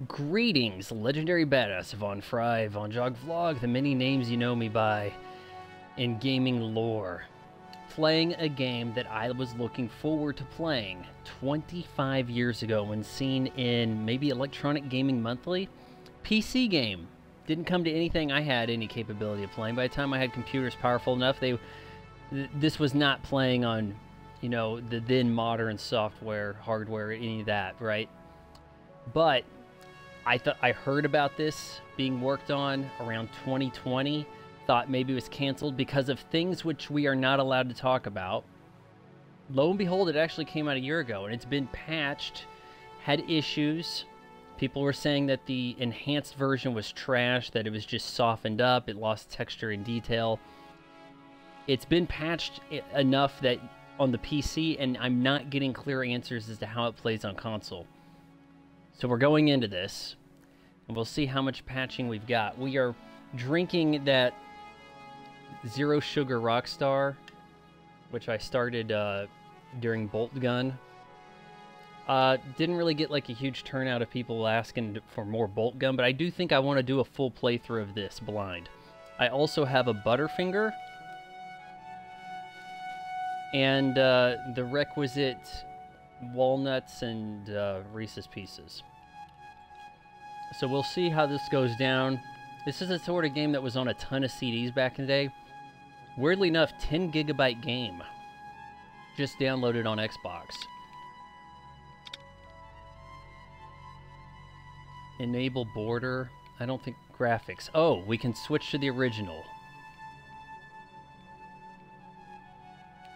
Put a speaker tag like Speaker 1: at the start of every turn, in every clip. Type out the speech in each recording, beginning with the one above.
Speaker 1: Greetings, legendary badass Von Fry, Von Jog Vlog, the many names you know me by in gaming lore. Playing a game that I was looking forward to playing 25 years ago when seen in maybe Electronic Gaming Monthly. PC game. Didn't come to anything I had any capability of playing. By the time I had computers powerful enough, this was not playing on, you know, the then modern software, hardware, any of that, right? But I heard about this being worked on around 2020, thought maybe it was canceled because of things which we are not allowed to talk about. Lo and behold, it actually came out a year ago, and it's been patched, had issues. People were saying that the enhanced version was trash, that it was just softened up, it lost texture and detail. It's been patched enough that on the PC, and I'm not getting clear answers as to how it plays on console. So we're going into this, and we'll see how much patching we've got. We are drinking that Zero Sugar Rockstar, which I started during Bolt Gun. Didn't really get like a huge turnout of people asking for more Bolt Gun, but I do think I want to do a full playthrough of this blind. I also have a Butterfinger and the requisite walnuts and Reese's Pieces. So we'll see how this goes down. This is a sort of game that was on a ton of CDs back in the day. Weirdly enough, 10 gigabyte game. Just downloaded on Xbox. Enable border. I don't think graphics. Oh, we can switch to the original.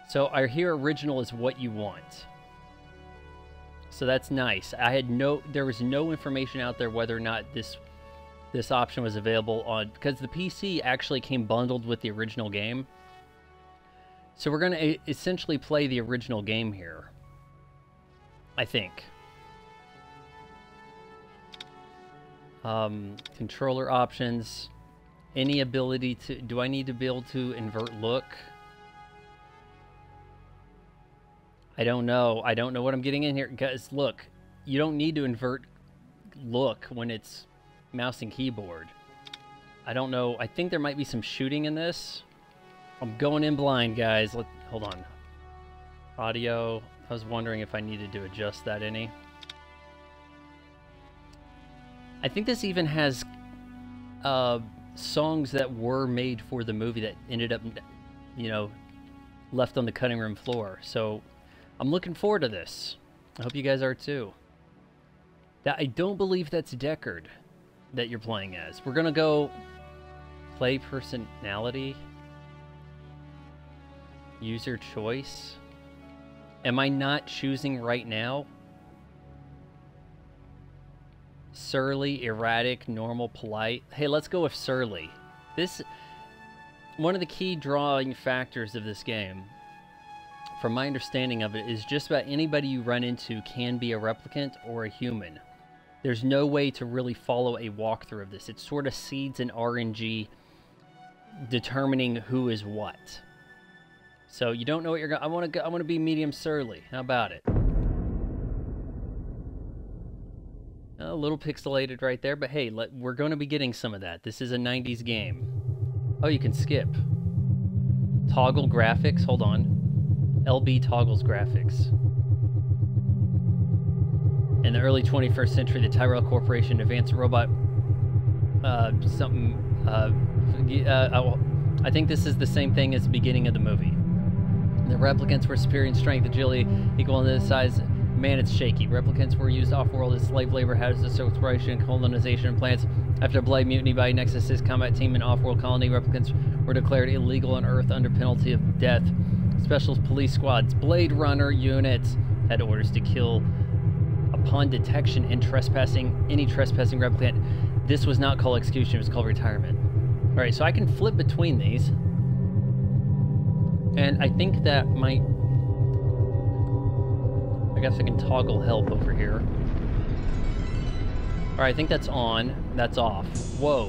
Speaker 1: So I hear original is what you want. So that's nice. There was no information out there whether or not this option was available on, because the PC actually came bundled with the original game. So we're going to essentially play the original game here, I think. Controller options, any ability to, do I need to be able to invert look? I don't know. I don't know what I'm getting in here. Guys, look, you don't need to invert look when it's mouse and keyboard. I don't know. I think there might be some shooting in this. I'm going in blind, guys. Hold on. Audio. I was wondering if I needed to adjust that any. I think this even has songs that were made for the movie that ended up, you know, left on the cutting room floor. So I'm looking forward to this. I hope you guys are too. I don't believe that's Deckard that you're playing as. We're gonna go play personality. User choice. Am I not choosing right now? Surly, erratic, normal, polite. Hey, let's go with surly. One of the key drawing factors of this game, from my understanding of it, is just about anybody you run into can be a replicant or a human. There's no way to really follow a walkthrough of this. It sort of seeds an RNG determining who is what. So you don't know what you're going. I want to be medium surly. How about it? A little pixelated right there, but hey, we're going to be getting some of that. This is a 90s game. Oh, you can skip. Toggle graphics. Hold on. LB toggles graphics. In the early 21st century, the Tyrell Corporation advanced a robot. I think this is the same thing as the beginning of the movie. The replicants were superior in strength, agility, equal in the size. Man, it's shaky. Replicants were used off-world as slave labor, hazardous exploration, and colonization of plants. After a Blade mutiny by Nexus's combat team and off-world colony, replicants were declared illegal on Earth under penalty of death. Special police squads, Blade Runner units, had orders to kill upon detection and any trespassing replicant. This was not called execution, it was called retirement. Alright, so I can flip between these. And I think that might... I guess I can toggle help over here. Alright, I think that's on. That's off. Whoa.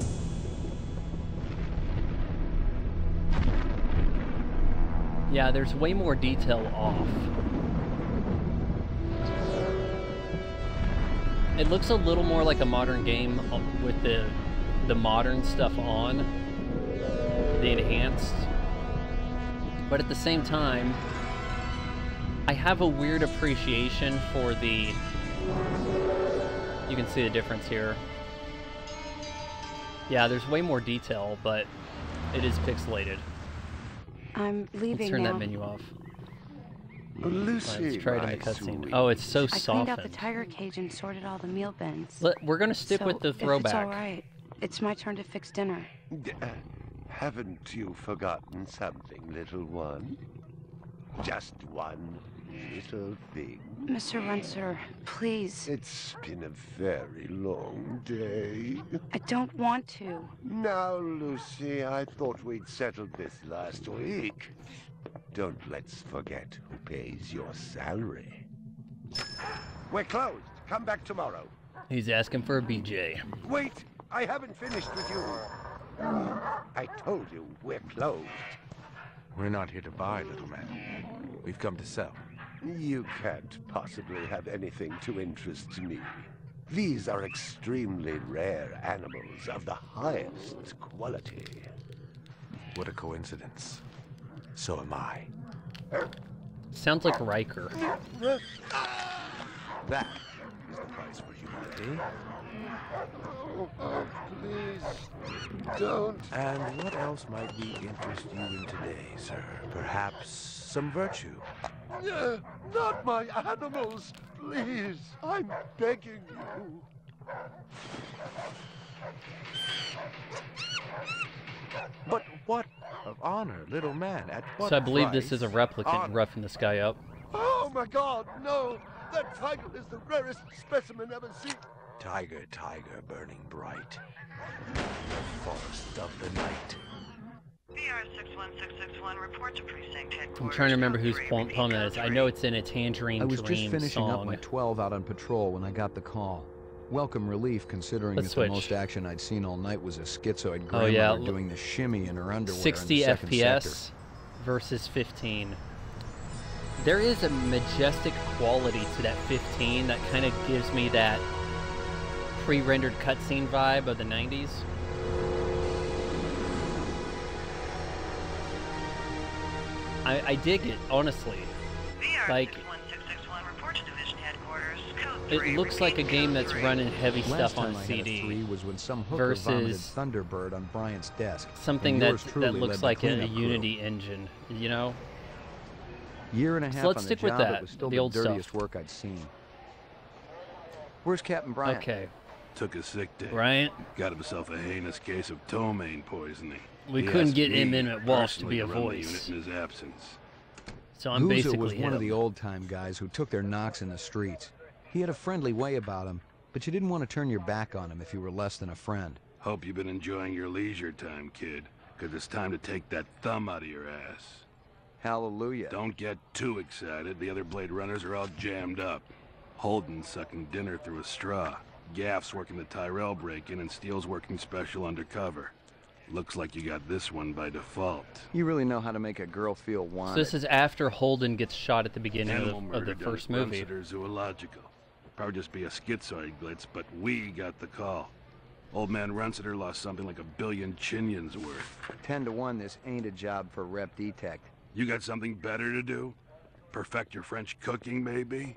Speaker 1: Yeah, there's way more detail off. It looks a little more like a modern game with the modern stuff on, the enhanced. But at the same time, I have a weird appreciation for the... You can see the difference here. Yeah, there's way more detail, but it is pixelated.
Speaker 2: I'm leaving
Speaker 1: Let's turn
Speaker 2: now.
Speaker 1: that menu off.
Speaker 3: Lucy,
Speaker 1: Let's try it in the
Speaker 3: my
Speaker 1: cutscene.
Speaker 3: sweet.
Speaker 1: Oh, it's so
Speaker 2: I cleaned out the
Speaker 1: softened.
Speaker 2: tiger cage and sorted all the meal bins.
Speaker 1: We're gonna stick
Speaker 2: So,
Speaker 1: with the
Speaker 2: if it's
Speaker 1: throwback.
Speaker 2: all right, it's my turn to fix dinner.
Speaker 3: Haven't you forgotten something, little one? Just one little thing.
Speaker 2: Mr. Runser, please.
Speaker 3: It's been a very long day.
Speaker 2: I don't want to.
Speaker 3: Now, Lucy, I thought we'd settled this last week. Don't let's forget who pays your salary. We're closed. Come back tomorrow.
Speaker 1: He's asking for a BJ.
Speaker 3: Wait, I haven't finished with you. I told you we're closed.
Speaker 4: We're not here to buy, little man. We've come to sell.
Speaker 3: You can't possibly have anything to interest me. These are extremely rare animals of the highest quality.
Speaker 4: What a coincidence. So am I.
Speaker 1: Sounds like Riker.
Speaker 4: That is the price for humanity.
Speaker 3: Oh, please, don't.
Speaker 4: And what else might we interest you in today, sir? Perhaps some virtue?
Speaker 3: Not my animals, please. I'm begging you.
Speaker 4: But what of honor, little man? At what
Speaker 1: So I believe this
Speaker 4: price?
Speaker 1: is a replicant
Speaker 4: Honor.
Speaker 1: roughing this guy up.
Speaker 3: Oh my God, no! That tiger is the rarest specimen ever seen.
Speaker 4: Tiger, tiger, burning bright. The forest of the night.
Speaker 5: VR 61661, report to precinct headquarters.
Speaker 1: I'm trying to remember
Speaker 5: Code
Speaker 1: whose
Speaker 5: 3,
Speaker 1: poem
Speaker 5: repeat
Speaker 1: that
Speaker 5: code
Speaker 1: is. I
Speaker 5: 3.
Speaker 1: know it's in a Tangerine
Speaker 6: I was
Speaker 1: Dream
Speaker 6: just finishing
Speaker 1: song.
Speaker 6: up my 12 out on patrol when I got the call. Welcome relief, considering
Speaker 1: Let's
Speaker 6: that
Speaker 1: switch.
Speaker 6: the most action I'd seen all night was a schizoid
Speaker 1: Oh,
Speaker 6: grandmother
Speaker 1: yeah,
Speaker 6: doing the shimmy in her underwear
Speaker 1: 60
Speaker 6: in the second
Speaker 1: FPS
Speaker 6: sector.
Speaker 1: versus 15. There is a majestic quality to that 15 that kind of gives me that pre-rendered cutscene vibe of the 90s. I dig it, honestly.
Speaker 5: VR
Speaker 1: Like,
Speaker 5: 61661, report to division headquarters. Code
Speaker 1: it
Speaker 5: 3,
Speaker 1: looks like a
Speaker 5: repeat
Speaker 1: game
Speaker 5: code
Speaker 1: that's
Speaker 5: 3.
Speaker 1: running heavy
Speaker 6: Last
Speaker 1: stuff on
Speaker 6: time I had a 3
Speaker 1: CD.
Speaker 6: was when some hooker vomited
Speaker 1: versus
Speaker 6: Thunderbird on Bryant's desk.
Speaker 1: Something
Speaker 6: and
Speaker 1: that
Speaker 6: yours truly
Speaker 1: looks
Speaker 6: led the
Speaker 1: like a
Speaker 6: cleanup crew.
Speaker 1: Unity engine, you know?
Speaker 6: Year and a half
Speaker 1: let's
Speaker 6: on
Speaker 1: stick
Speaker 6: the
Speaker 1: with
Speaker 6: job,
Speaker 1: that,
Speaker 6: it was still
Speaker 1: the
Speaker 6: the
Speaker 1: old stuff.
Speaker 6: dirtiest work I'd seen. Where's Captain Bryant?
Speaker 1: Okay,
Speaker 7: Took a sick day.
Speaker 1: Bryant,
Speaker 7: Got himself a heinous case of ptomaine poisoning.
Speaker 1: we
Speaker 7: He
Speaker 1: couldn't
Speaker 7: asked
Speaker 1: get
Speaker 7: me
Speaker 1: him in at Walsh to
Speaker 7: personally
Speaker 1: be a
Speaker 7: run the
Speaker 1: voice.
Speaker 7: unit in his absence.
Speaker 1: So I'm
Speaker 6: Gouza
Speaker 1: basically
Speaker 6: was one of
Speaker 1: him.
Speaker 6: the old-time guys who took their knocks in the streets. He had a friendly way about him, but you didn't want to turn your back on him if you were less than a friend.
Speaker 7: Hope you've been enjoying your leisure time, kid. Because it's time to take that thumb out of your ass.
Speaker 6: Hallelujah.
Speaker 7: Don't get too excited. The other Blade Runners are all jammed up. Holden sucking dinner through a straw. Gaff's working the Tyrell break-in and Steele's working special undercover. Looks like you got this one by default.
Speaker 6: You really know how to make a girl feel
Speaker 1: So
Speaker 6: wanted.
Speaker 1: this is after Holden gets shot at the beginning
Speaker 7: Animal
Speaker 1: of
Speaker 7: murder
Speaker 1: the
Speaker 7: done
Speaker 1: first
Speaker 7: at
Speaker 1: movie.
Speaker 7: Rumsiter Zoological. Probably just be a schizoid glitch, but we got the call. Old man Runsiter lost something like 1 billion chinions worth.
Speaker 6: 10 to 1, this ain't a job for Rep Detect.
Speaker 7: You got something better to do? Perfect your French cooking, maybe?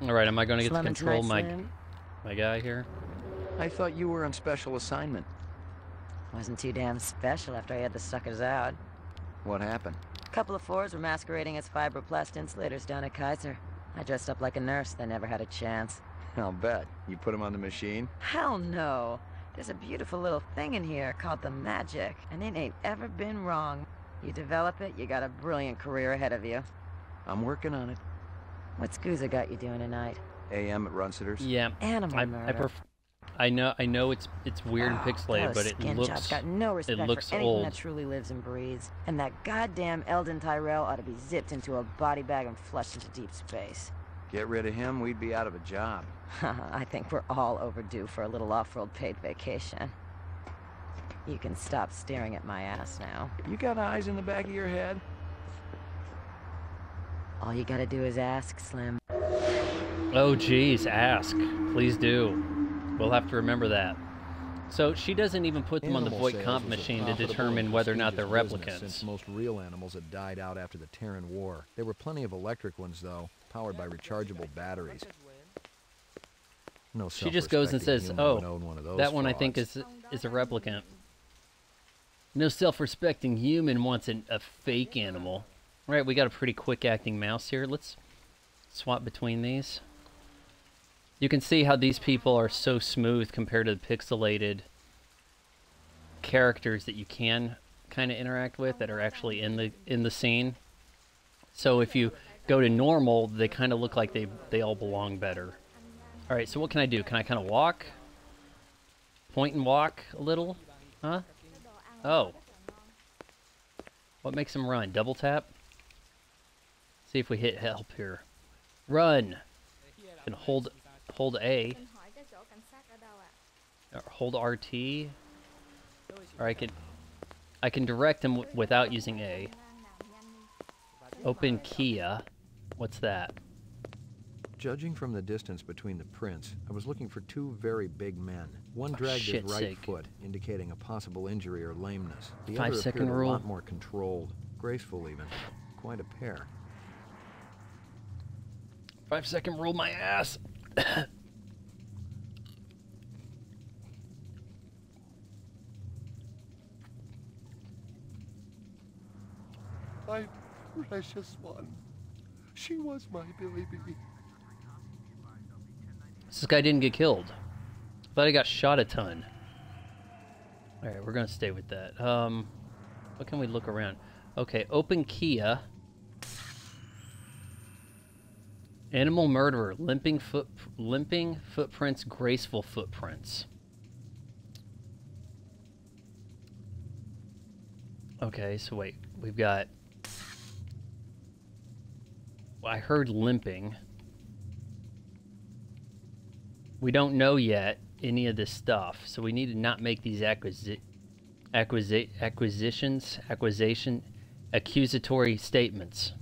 Speaker 1: All right, am I going to get to
Speaker 8: Slim's
Speaker 1: control
Speaker 8: night,
Speaker 1: my
Speaker 8: Slim.
Speaker 1: guy here?
Speaker 6: I thought you were on special assignment.
Speaker 8: Wasn't too damn special after I had the suckers out.
Speaker 6: What happened?
Speaker 8: A couple of fours were masquerading as fibroplast insulators down at Kaiser. I dressed up like a nurse. They never had a chance.
Speaker 6: I'll bet. You put him on the machine?
Speaker 8: Hell no. There's a beautiful little thing in here called the Magic, and it ain't ever been wrong. You develop it, you got a brilliant career ahead of you.
Speaker 6: I'm working on it.
Speaker 8: What's Gouza got you doing tonight?
Speaker 6: AM at Runsiter's.
Speaker 1: Yeah,
Speaker 8: Animal
Speaker 1: I
Speaker 8: murder.
Speaker 1: I know it's weird and pixelated, but
Speaker 8: Those
Speaker 1: it
Speaker 8: skin
Speaker 1: looks
Speaker 8: jobs got no respect
Speaker 1: looks
Speaker 8: for anything
Speaker 1: old.
Speaker 8: that truly lives and breathes. And that goddamn Eldon Tyrell ought to be zipped into a body bag and flushed into deep space.
Speaker 6: Get rid of him, we'd be out of a job.
Speaker 8: I think we're all overdue for a little off-world paid vacation. You can stop staring at my ass now.
Speaker 6: You got eyes in the back of your head?
Speaker 8: All you gotta do is ask, Slim.
Speaker 1: Oh, geez, ask. Please do. We'll have to remember that. So she doesn't even put them on the Voight comp machine to determine whether or not they're replicants.
Speaker 6: Since most real animals had died out after the Terran War. There were plenty of electric ones, though, powered by rechargeable batteries. No
Speaker 1: She just goes and says, "Oh, that one I think is a replicant." No self-respecting human wants a fake animal. All right, we got a pretty quick-acting mouse here. Let's swap between these. You can see how these people are so smooth compared to the pixelated characters that you can kind of interact with that are actually in the scene. So if you go to normal, they kind of look like they all belong better. All right, so what can I do? Can I kind of walk? Point and walk a little? Huh? Oh. What makes him run? Double tap? See if we hit help here. Run! And hold A. Or hold RT. Or I can direct him without using A. Open Kia. What's that?
Speaker 6: Judging from the distance between the prints, I was looking for two very big men. One dragged his right foot, indicating a possible injury or lameness. The other appeared a lot more controlled, graceful even. Quite a pair.
Speaker 1: 5-second rule, my ass.
Speaker 3: My precious one. She was my baby.
Speaker 1: This guy didn't get killed. Thought he got shot a ton. Alright, we're gonna stay with that. What can we look around? Okay, open Kia. Animal murderer, limping footprints, graceful footprints. Okay, so wait, we've got... Well, I heard limping. We don't know yet any of this stuff, so we need to not make these accusatory statements.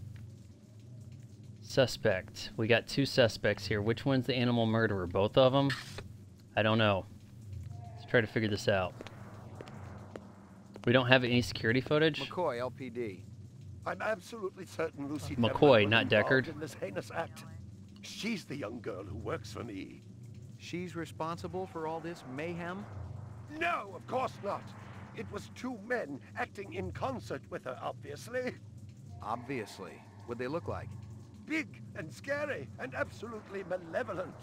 Speaker 1: Suspect. We got two suspects here. Which one's the animal murderer? Both of them? I don't know. Let's try to figure this out. We don't have any security footage?
Speaker 6: McCoy, LPD.
Speaker 3: I'm absolutely certain Lucy
Speaker 1: McCoy, not Deckard.
Speaker 3: In this heinous act. She's the young girl who works for me.
Speaker 6: She's responsible for all this mayhem?
Speaker 3: No, of course not. It was two men acting in concert with her, obviously.
Speaker 6: Obviously. What'd they look like?
Speaker 3: Big and scary and absolutely malevolent.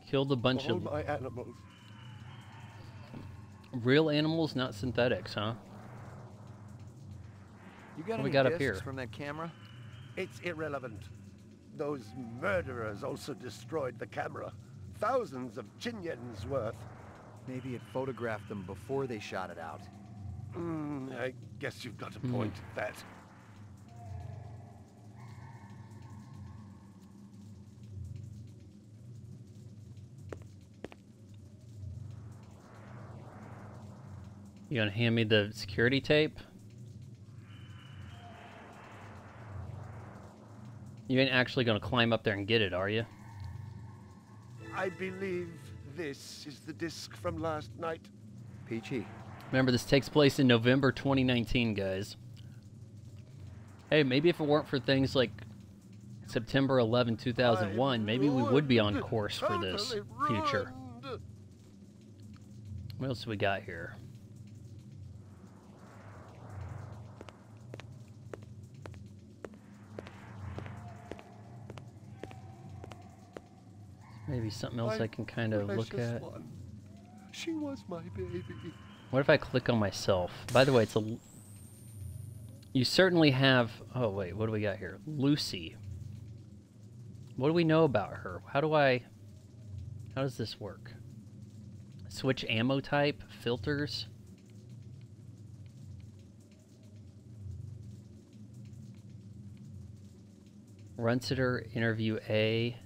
Speaker 1: Killed a bunch
Speaker 3: All
Speaker 1: of
Speaker 3: my animals.
Speaker 1: real animals, not synthetics, huh?
Speaker 6: You got
Speaker 1: what we
Speaker 6: any
Speaker 1: got up
Speaker 6: discs
Speaker 1: here
Speaker 6: from that camera?
Speaker 3: It's irrelevant. Those murderers also destroyed the camera. Thousands of Jinyens worth.
Speaker 6: Maybe it photographed them before they shot it out.
Speaker 3: I guess you've got a point at that.
Speaker 1: You gonna hand me the security tape? You ain't actually gonna climb up there and get it, are you?
Speaker 3: I believe this is the disc from last night.
Speaker 6: Peachy.
Speaker 1: Remember, this takes place in November 2019, guys. Hey, maybe if it weren't for things like September 11, 2001, maybe we would be on course for this future. What else do we got here? Maybe something else I can kind of look at.
Speaker 3: She was my baby.
Speaker 1: What if I click on myself? By the way, it's a... You certainly have... Oh, wait, what do we got here? Lucy. What do we know about her? How does this work? Switch ammo type? Filters? Runsiter, interview A.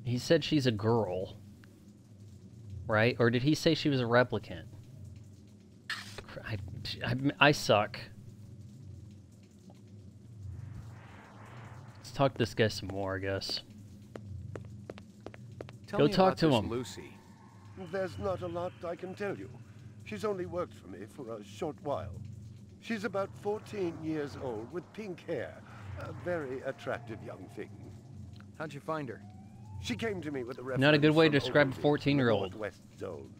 Speaker 1: He said she's a girl. right? Or did he say she was a replicant? I suck. Let's talk to this guy some more, I guess. Go talk to him.
Speaker 6: Lucy.
Speaker 3: There's not a lot I can tell you. She's only worked for me for a short while. She's about 14 years old with pink hair. A very attractive young thing.
Speaker 6: How'd you find her?
Speaker 3: She came to me with a reference.
Speaker 1: Not a good way to
Speaker 3: from
Speaker 1: describe a
Speaker 3: Ogilvy,
Speaker 1: 14-year-old.
Speaker 3: Northwest Zone.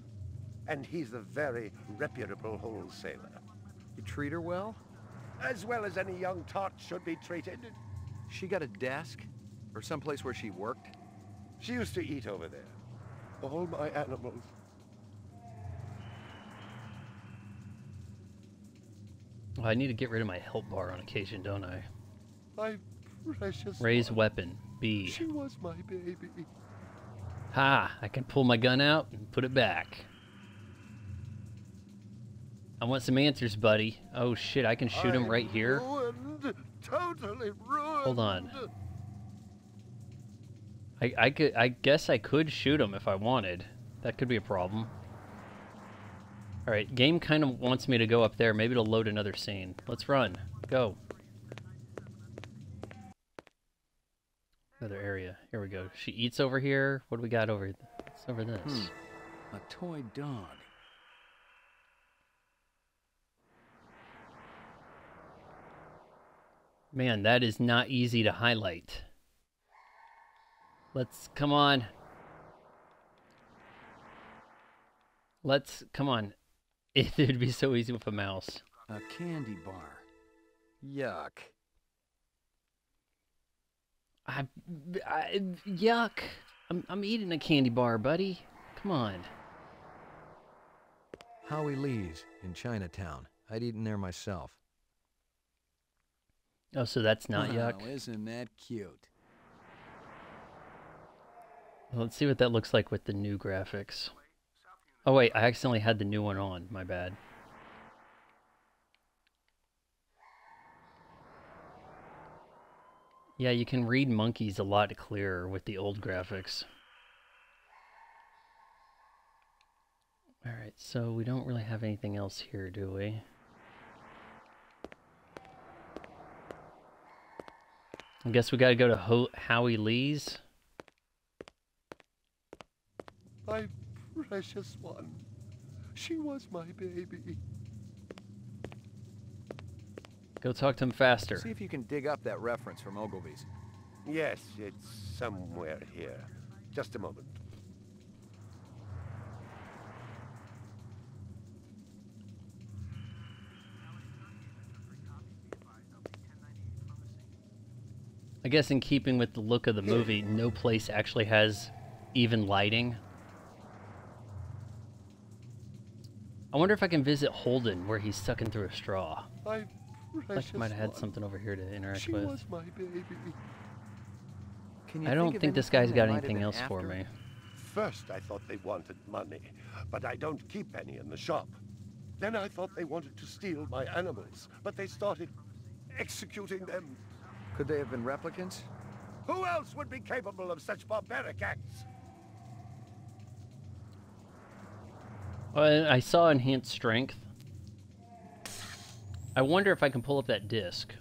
Speaker 3: And he's a very reputable wholesaler.
Speaker 6: You treat her well?
Speaker 3: As well as any young tot should be treated.
Speaker 6: She got a desk? Or someplace where she worked?
Speaker 3: She used to eat over there. All my animals.
Speaker 1: Well, I need to get rid of my health bar on occasion, don't I?
Speaker 3: My precious
Speaker 1: Raise
Speaker 3: one.
Speaker 1: weapon. B.
Speaker 3: She was my baby.
Speaker 1: Ha! I can pull my gun out and put it back. I want some answers, buddy. Oh shit, I can shoot him right here?
Speaker 3: Ruined. Totally ruined.
Speaker 1: Hold on. I guess I could shoot him if I wanted. That could be a problem. Alright, game kind of wants me to go up there. Maybe it'll load another scene. Let's run. Go. Another area. Here we go. She eats over here. What do we got over here? What's over this?
Speaker 6: A toy dog.
Speaker 1: Man, that is not easy to highlight. Let's, come on. Let's, come on. It would be so easy with a mouse.
Speaker 6: A candy bar. Yuck.
Speaker 1: Yuck. I'm eating a candy bar, buddy. Come on.
Speaker 6: Howie Lee's in Chinatown. I'd eaten there myself.
Speaker 1: Oh, so that's not yuck?
Speaker 6: Isn't that cute?
Speaker 1: Well, let's see what that looks like with the new graphics. Oh wait, I accidentally had the new one on. My bad. Yeah, you can read monkeys a lot clearer with the old graphics. Alright, so we don't really have anything else here, do we? I guess we gotta go to Howie Lee's.
Speaker 3: My precious one. She was my baby.
Speaker 1: Go talk to him faster.
Speaker 6: See if you can dig up that reference from Ogilvy's.
Speaker 3: Yes, it's somewhere here. Just a moment.
Speaker 1: I guess in keeping with the look of the movie, no place actually has even lighting. I wonder if I can visit Holden where he's sucking through a straw.
Speaker 3: My
Speaker 1: I might have had something over here to interact
Speaker 3: she
Speaker 1: with.
Speaker 3: Was my baby.
Speaker 1: I don't think this guy's got anything else for me.
Speaker 3: First I thought they wanted money, but I don't keep any in the shop. Then I thought they wanted to steal my animals, but they started executing them.
Speaker 6: Could they have been replicants?
Speaker 3: Who else would be capable of such barbaric acts?
Speaker 1: I saw enhanced strength. I wonder if I can pull up that disc.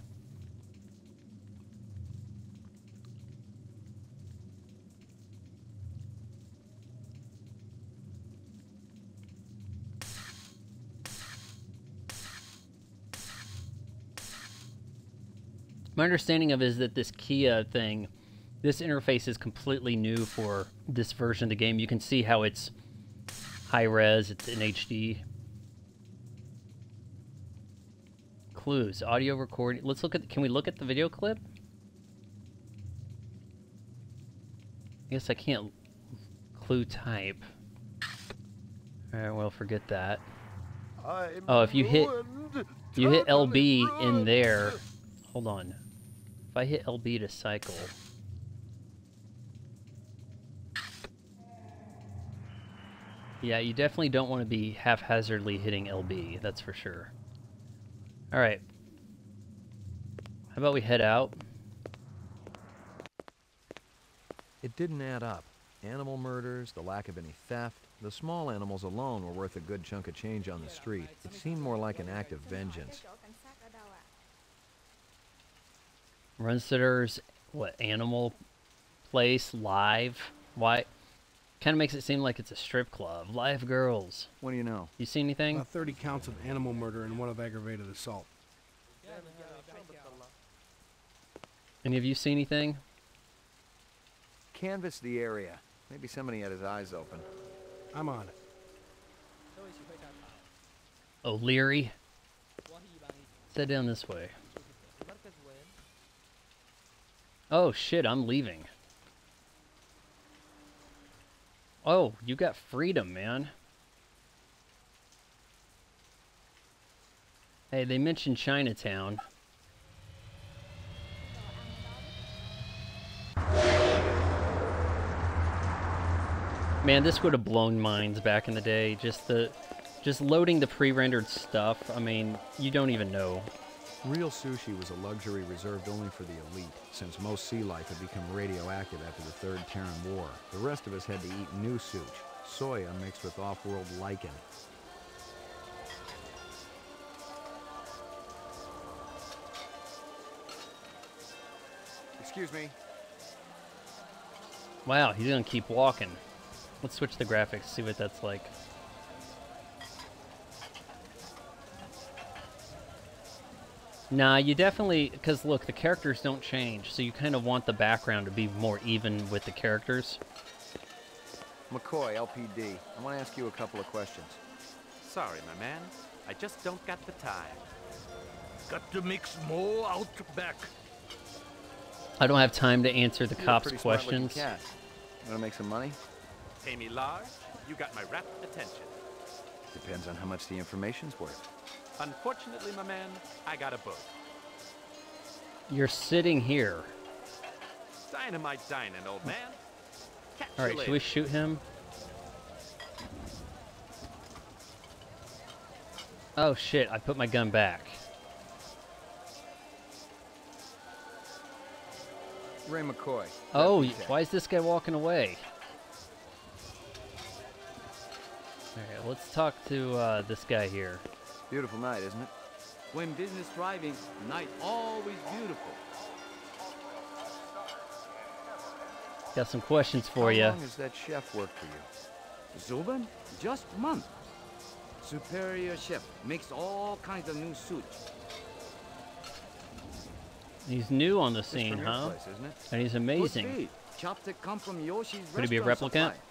Speaker 1: My understanding of it is that this Kia thing, this interface is completely new for this version of the game. You can see how it's high res, it's in HD. Clues, audio recording. Let's look at, can we look at the video clip? I guess I can't clue type. Alright, well, forget that. Oh, if you hit LB in there, hold on. If I hit LB to cycle. Yeah, you definitely don't want to be haphazardly hitting LB, that's for sure. Alright. How about we head out?
Speaker 6: It didn't add up. Animal murders, the lack of any theft, The small animals alone were worth a good chunk of change on the street. It seemed more like an act of vengeance.
Speaker 1: Runsitter's, what, animal place, live? Why? Kind of makes it seem like it's a strip club. Live girls.
Speaker 6: What do you know?
Speaker 1: You see anything?
Speaker 9: About 30 counts of animal murder and 1 of aggravated assault.
Speaker 1: Any of you see anything?
Speaker 6: Canvass the area. Maybe somebody had his eyes open.
Speaker 9: I'm on it.
Speaker 1: O'Leary. Sit down this way. Oh shit, I'm leaving. Oh, you got freedom, man. Hey, they mentioned Chinatown. Man, this would have blown minds back in the day. Just loading the pre-rendered stuff. I mean, you don't even know.
Speaker 6: Real sushi was a luxury reserved only for the elite, since most sea life had become radioactive after the Third Terran War. The rest of us had to eat new sushi, soya mixed with off-world lichen. Excuse me.
Speaker 1: Wow, he's gonna keep walking. Let's switch the graphics, see what that's like. Nah, you definitely, because look, the characters don't change, so you kind of want the background to be more even with the characters.
Speaker 6: McCoy, LPD. I want to ask you a couple of questions.
Speaker 10: Sorry, my man. I just don't got the time.
Speaker 4: Got to mix more out back.
Speaker 1: I don't have time to answer the
Speaker 6: You're
Speaker 1: cops'
Speaker 6: a pretty smart-looking
Speaker 1: questions.
Speaker 6: cat. Want to make some money?
Speaker 10: Pay me large, you got my rapt attention.
Speaker 6: Depends on how much the information's worth.
Speaker 10: Unfortunately, my man, I got a boat.
Speaker 1: You're sitting here.
Speaker 10: Dynamite dining, old man. Catch you
Speaker 1: Alright, should we
Speaker 10: later.
Speaker 1: shoot him? Oh shit, I put my gun back.
Speaker 6: Ray McCoy.
Speaker 1: Oh,
Speaker 6: Deputy.
Speaker 1: why is this guy walking away? Alright, let's talk to this guy here.
Speaker 6: Beautiful night, isn't it?
Speaker 11: When business thriving, night always beautiful.
Speaker 1: Got some questions for you.
Speaker 6: How long has that chef worked for you?
Speaker 11: Zuben, just month. Superior chef makes all kinds of new sushi.
Speaker 1: He's new on the
Speaker 6: It's
Speaker 1: scene,
Speaker 6: from your
Speaker 1: huh?
Speaker 6: place, isn't it?
Speaker 1: And he's
Speaker 11: Could
Speaker 1: amazing.
Speaker 11: be. Chopstick come from Yoshi's
Speaker 1: Could he be a
Speaker 11: restaurant
Speaker 1: replicant?
Speaker 11: supply.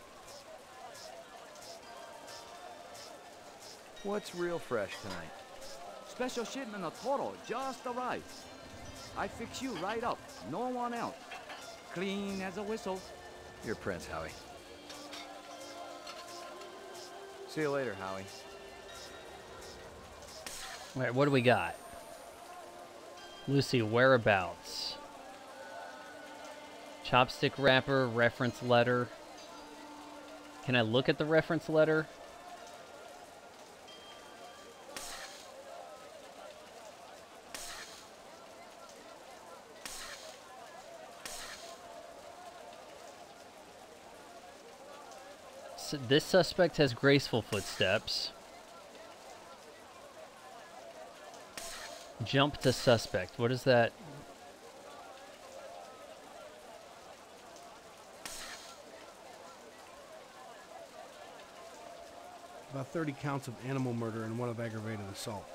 Speaker 6: What's real fresh tonight?
Speaker 11: Special shipment of Toro just arrived. I fix you right up. No one else. Clean as a whistle.
Speaker 6: You're Prince, Howie. See you later, Howie.
Speaker 1: Alright, what do we got? Lucy, whereabouts? Chopstick wrapper, reference letter. Can I look at the reference letter? This suspect has graceful footsteps. Jump to suspect. What is that?
Speaker 9: About 30 counts of animal murder and 1 of aggravated assault.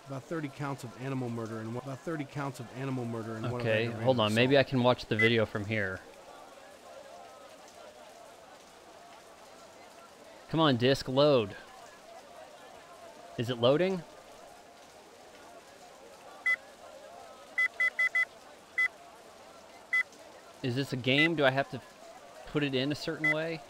Speaker 9: About 30 counts of animal murder and 1 of aggravated
Speaker 1: Okay, hold on.
Speaker 9: assault.
Speaker 1: Maybe I can watch the video from here. Come on, disc, load. Is it loading? Is this a game? Do I have to put it in a certain way?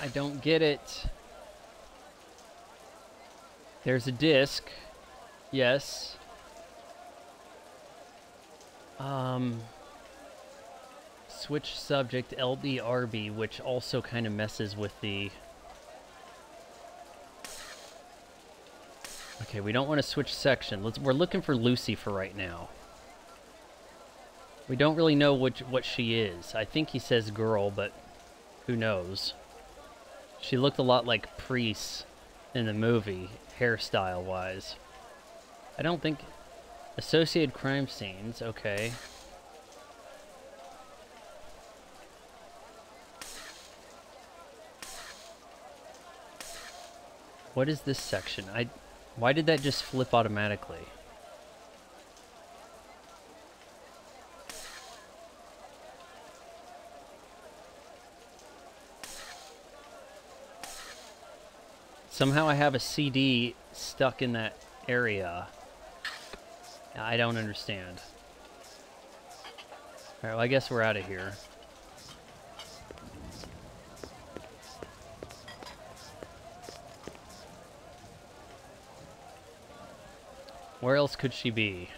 Speaker 1: I don't get it. There's a disc. Yes. Switch subject LBRB, which also kind of messes with the Okay, we don't want to switch section. We're looking for Lucy for right now. We don't really know what she is. I think he says girl, but who knows? She looked a lot like Priest in the movie, hairstyle-wise. I don't think... Associated crime scenes, okay. What is this section? Why did that just flip automatically? Somehow I have a CD stuck in that area. I don't understand. Alright, well, I guess we're out of here. Where else could she be?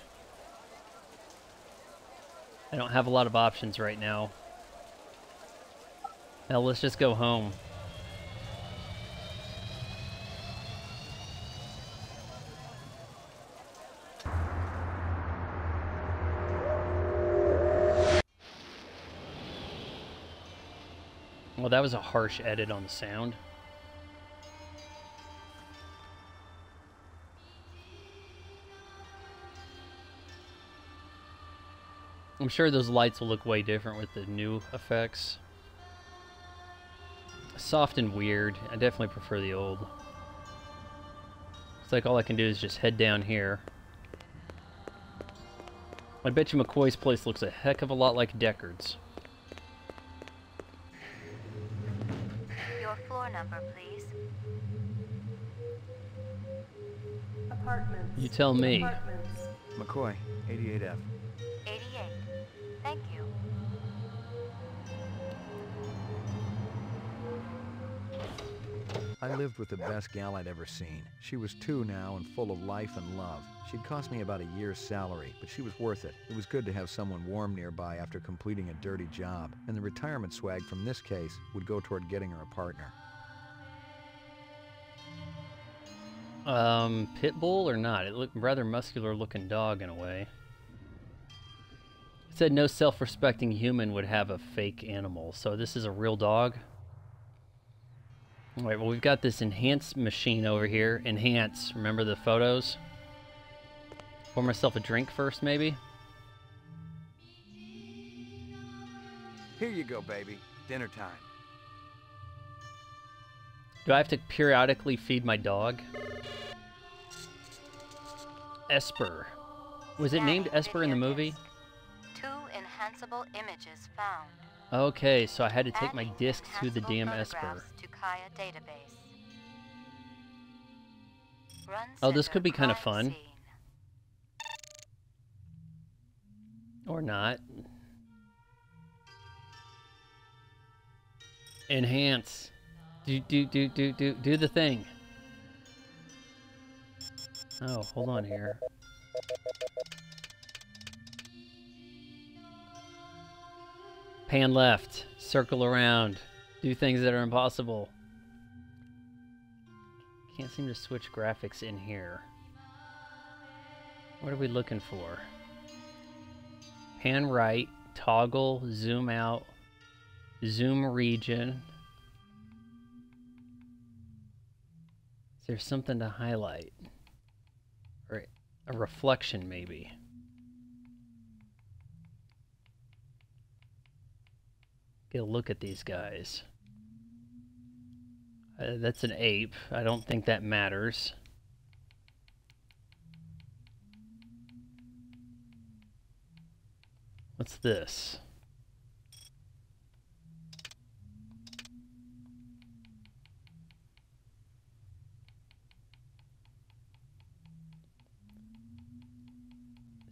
Speaker 1: I don't have a lot of options right now. Hell, let's just go home. Well, that was a harsh edit on the sound. I'm sure those lights will look way different with the new effects. Soft and weird. I definitely prefer the old. Looks like all I can do is just head down here. I bet you McCoy's place looks a heck of a lot like Deckard's.
Speaker 12: Your floor number, please.
Speaker 13: Apartments.
Speaker 1: You tell me.
Speaker 13: Apartments.
Speaker 6: McCoy, 88F.
Speaker 12: 88. Thank you.
Speaker 6: I lived with the best gal I'd ever seen. She was 2 now and full of life and love. She'd cost me about a year's salary, but she was worth it. It was good to have someone warm nearby after completing a dirty job, and the retirement swag from this case would go toward getting her a partner.
Speaker 1: Pitbull or not? It looked rather muscular looking dog in a way. It said no self-respecting human would have a fake animal, so this is a real dog? Alright, well we've got this enhance machine over here. Enhance, remember the photos? Pour myself a drink first, maybe?
Speaker 11: Here you go, baby. Dinner time.
Speaker 1: Do I have to periodically feed my dog? Esper. Was it named Esper in the movie?
Speaker 12: 2 enhanceable images found.
Speaker 1: Okay, so I had to take my disc to the damn Esper.
Speaker 12: To Kaya database.
Speaker 1: Oh, this could be kind of fun. Or not. Enhance. Do the thing. Oh, hold on here. Pan left, circle around, do things that are impossible. Can't seem to switch graphics in here. What are we looking for? Pan right, toggle, zoom out, zoom region. Is there something to highlight? Or a reflection, maybe? Get a look at these guys. That's an ape. I don't think that matters. What's this?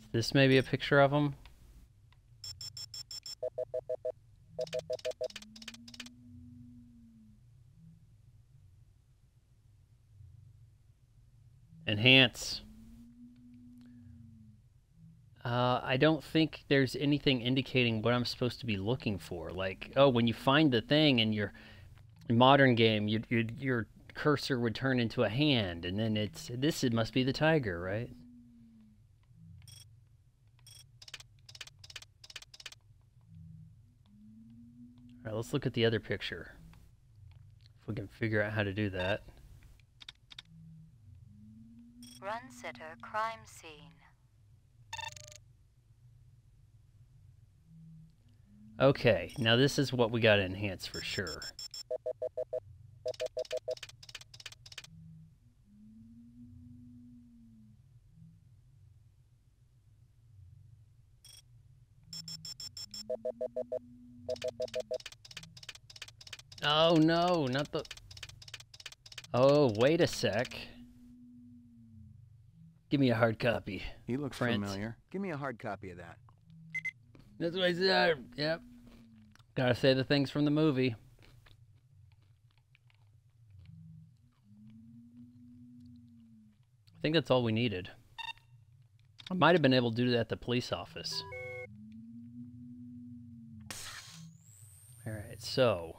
Speaker 1: Is this maybe a picture of him? Enhance. I don't think there's anything indicating what I'm supposed to be looking for. Like, oh, when you find the thing in your modern game, you're cursor would turn into a hand, and then it must be the tiger, right? All right, let's look at the other picture. If we can figure out how to do that.
Speaker 12: Run sitter crime scene.
Speaker 1: Okay, now this is what we got to enhance for sure. Oh no, not the... Oh, wait a sec. Give me a hard copy.
Speaker 6: He looks familiar. Give me a hard copy of that.
Speaker 1: That's what I said. Yep. Gotta say the things from the movie. I think that's all we needed. I might have been able to do that at the police office. Alright, so...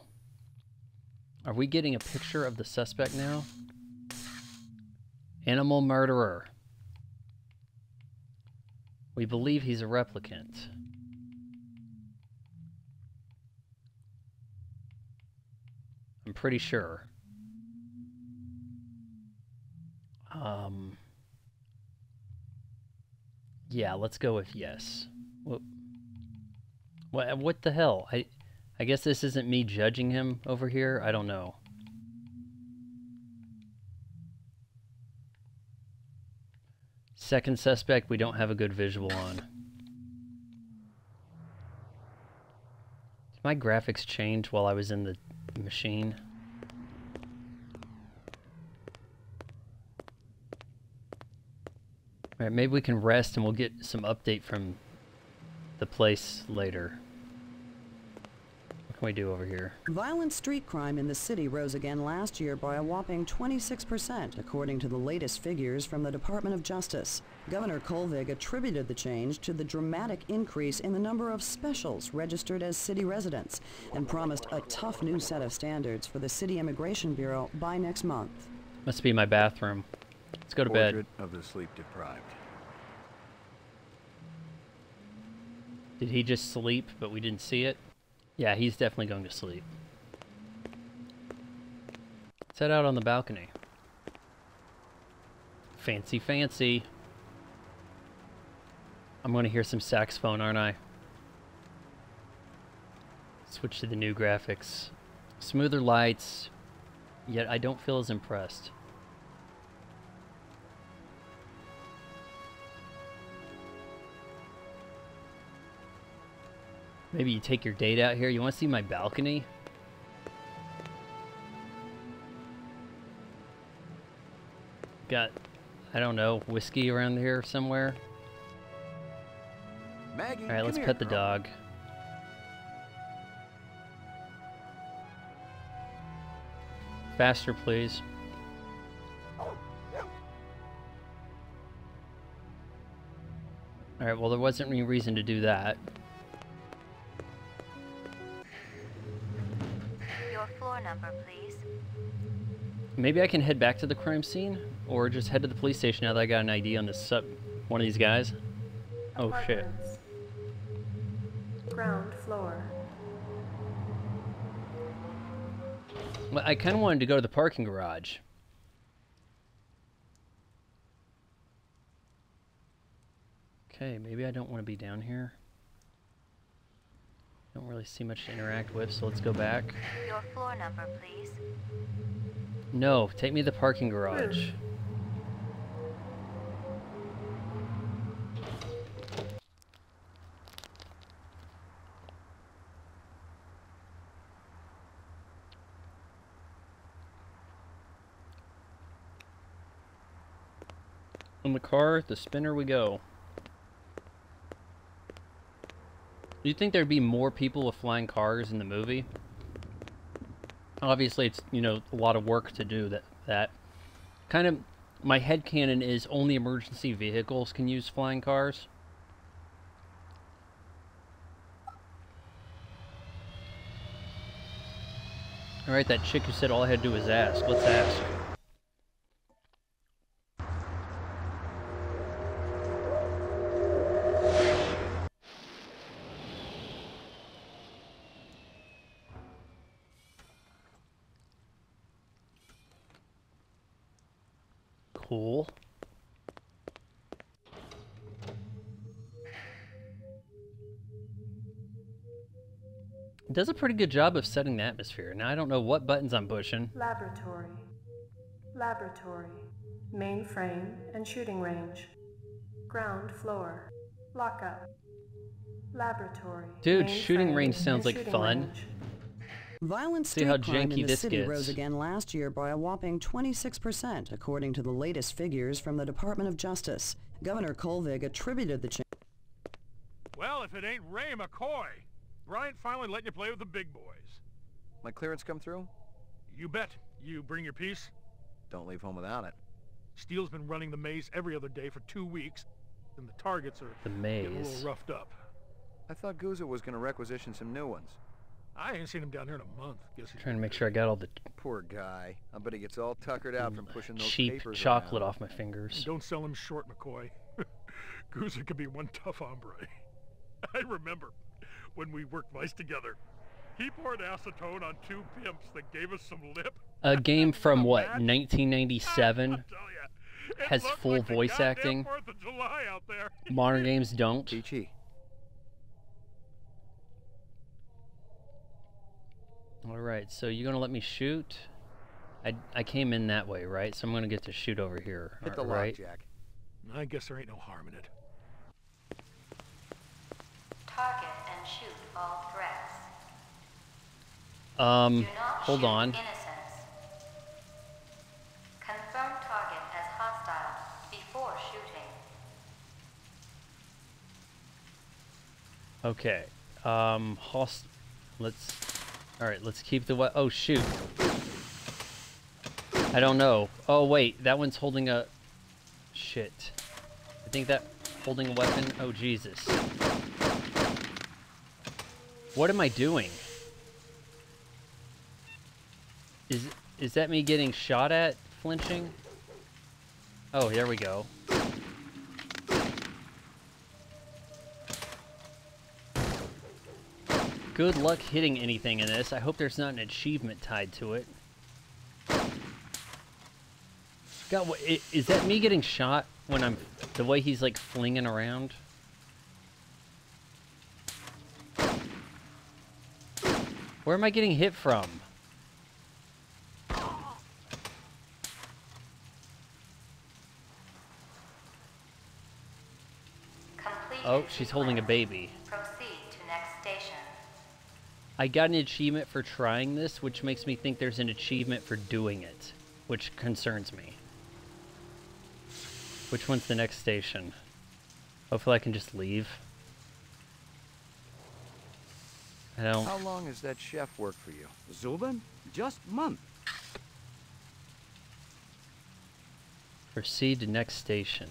Speaker 1: Are we getting a picture of the suspect now? Animal murderer. We believe he's a replicant. I'm pretty sure. Yeah, let's go with yes. What the hell? I guess this isn't me judging him over here. I don't know. Second suspect, we don't have a good visual on. Did my graphics change while I was in the machine? Alright, maybe we can rest and we'll get some update from the place later. What can we do over here?
Speaker 13: Violent street crime in the city rose again last year by a whopping 26%, according to the latest figures from the Department of Justice. Governor Kolvig attributed the change to the dramatic increase in the number of specials registered as city residents and promised a tough new set of standards for the City Immigration Bureau by next month.
Speaker 1: Must be my bathroom. Let's go to bed.
Speaker 6: Portrait of the sleep deprived.
Speaker 1: Did he just sleep, but we didn't see it? Yeah, he's definitely going to sleep. Let's head out on the balcony. Fancy, fancy. I'm going to hear some saxophone, aren't I? Switch to the new graphics. Smoother lights, yet I don't feel as impressed. Maybe you take your date out here. You want to see my balcony? Got, I don't know, whiskey around here somewhere.
Speaker 6: Maggie,
Speaker 1: all right, let's pet the dog. Faster, please. All right, well, there wasn't any reason to do that.
Speaker 12: Floor number, please.
Speaker 1: Maybe I can head back to the crime scene, or just head to the police station now that I got an ID on this one of these guys. Oh shit.
Speaker 14: Ground floor.
Speaker 1: Well, I kind of wanted to go to the parking garage. Okay, maybe I don't want to be down here. Don't really see much to interact with, so let's go back.
Speaker 12: Your floor number, please.
Speaker 1: No, take me to the parking garage. In the car, the spinner we go. Do you think there'd be more people with flying cars in the movie? Obviously, it's, you know, a lot of work to do that. Kind of, my headcanon is only emergency vehicles can use flying cars. Alright, that chick who said all I had to do was ask. Let's ask. Cool. It does a pretty good job of setting the atmosphere. Now I don't know what buttons I'm pushing.
Speaker 14: Laboratory. Laboratory. Mainframe and shooting range. Ground floor. Lockup. Laboratory.
Speaker 1: Dude, shooting range sounds like fun.
Speaker 14: Range.
Speaker 13: Violent street crime in the city rose again last year by a whopping 26%, according to the latest figures from the Department of Justice. Governor Kolvig attributed the change.
Speaker 15: Well, if it ain't Ray McCoy, Bryant finally letting you play with the big boys.
Speaker 6: My clearance come through?
Speaker 15: You bet. You bring your piece?
Speaker 6: Don't leave home without it.
Speaker 15: Steele's been running the maze every other day for 2 weeks, and the targets are getting a little roughed up.
Speaker 6: I thought Gouza was going to requisition some new ones.
Speaker 15: I ain't seen him down here in a month. Guess he's
Speaker 1: trying to make sure I got all the
Speaker 6: poor guy. I bet he gets all tuckered out from pushing those
Speaker 1: cheap
Speaker 6: papers
Speaker 1: chocolate
Speaker 6: around.
Speaker 1: off my fingers.
Speaker 15: And don't sell him short, McCoy. Gouza could be one tough hombre. I remember when we worked Vice together. He poured acetone on 2 pimps that gave us some lip.
Speaker 1: A game from what, 1997? Has full
Speaker 15: like
Speaker 1: voice acting.
Speaker 15: 4th of July out there.
Speaker 1: Modern games don't.
Speaker 6: Peachy.
Speaker 1: Alright, so you're gonna let me shoot? I came in that way, right? So I'm gonna get to shoot over here.
Speaker 6: Hit the
Speaker 1: right?
Speaker 6: lock, Jack.
Speaker 15: I guess there ain't no harm in it.
Speaker 12: Target and shoot all threats.
Speaker 1: Hold on.
Speaker 12: Innocents. Confirm target as hostile before shooting.
Speaker 1: Okay. Alright, let's keep the oh shoot. I don't know. Oh wait, that one's holding a shit. I think that holding a weapon. Oh Jesus. What am I doing? Is that me getting shot at, flinching? Oh, there we go. Good luck hitting anything in this. I hope there's not an achievement tied to it. God, is that me getting shot when I'm the way he's like flinging around? Where am I getting hit from? Oh, she's holding a baby.
Speaker 12: Proceed to next station.
Speaker 1: I got an achievement for trying this, which makes me think there's an achievement for doing it, which concerns me. Which one's the next station? Hopefully I can just leave. I don't...
Speaker 6: How long has that chef worked for you?
Speaker 11: Zubin? Just month.
Speaker 1: Proceed to next station.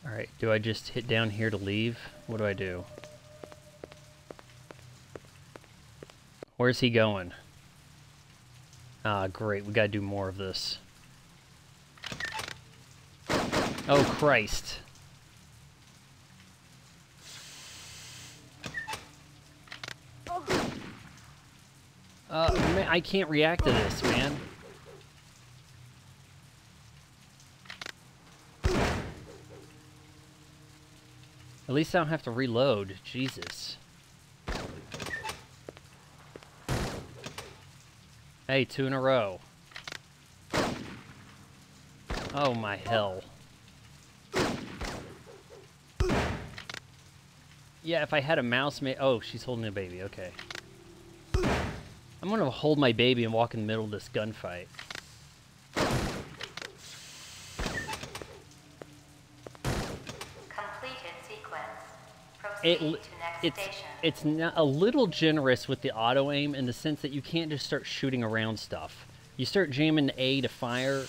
Speaker 1: Alright, do I just hit down here to leave? What do I do? Where's he going? Ah, great. We gotta do more of this. Oh, Christ. Man, I can't react to this, man. At least I don't have to reload. Jesus. Hey, 2 in a row. Oh my hell. Yeah, if I had a mouse, oh, she's holding a baby. Okay. I'm gonna hold my baby and walk in the middle of this gunfight.
Speaker 12: Completed sequence. Proceed to next station.
Speaker 1: It's not, a little generous with the auto aim in the sense that you can't just start shooting around stuff. You start jamming A to fire,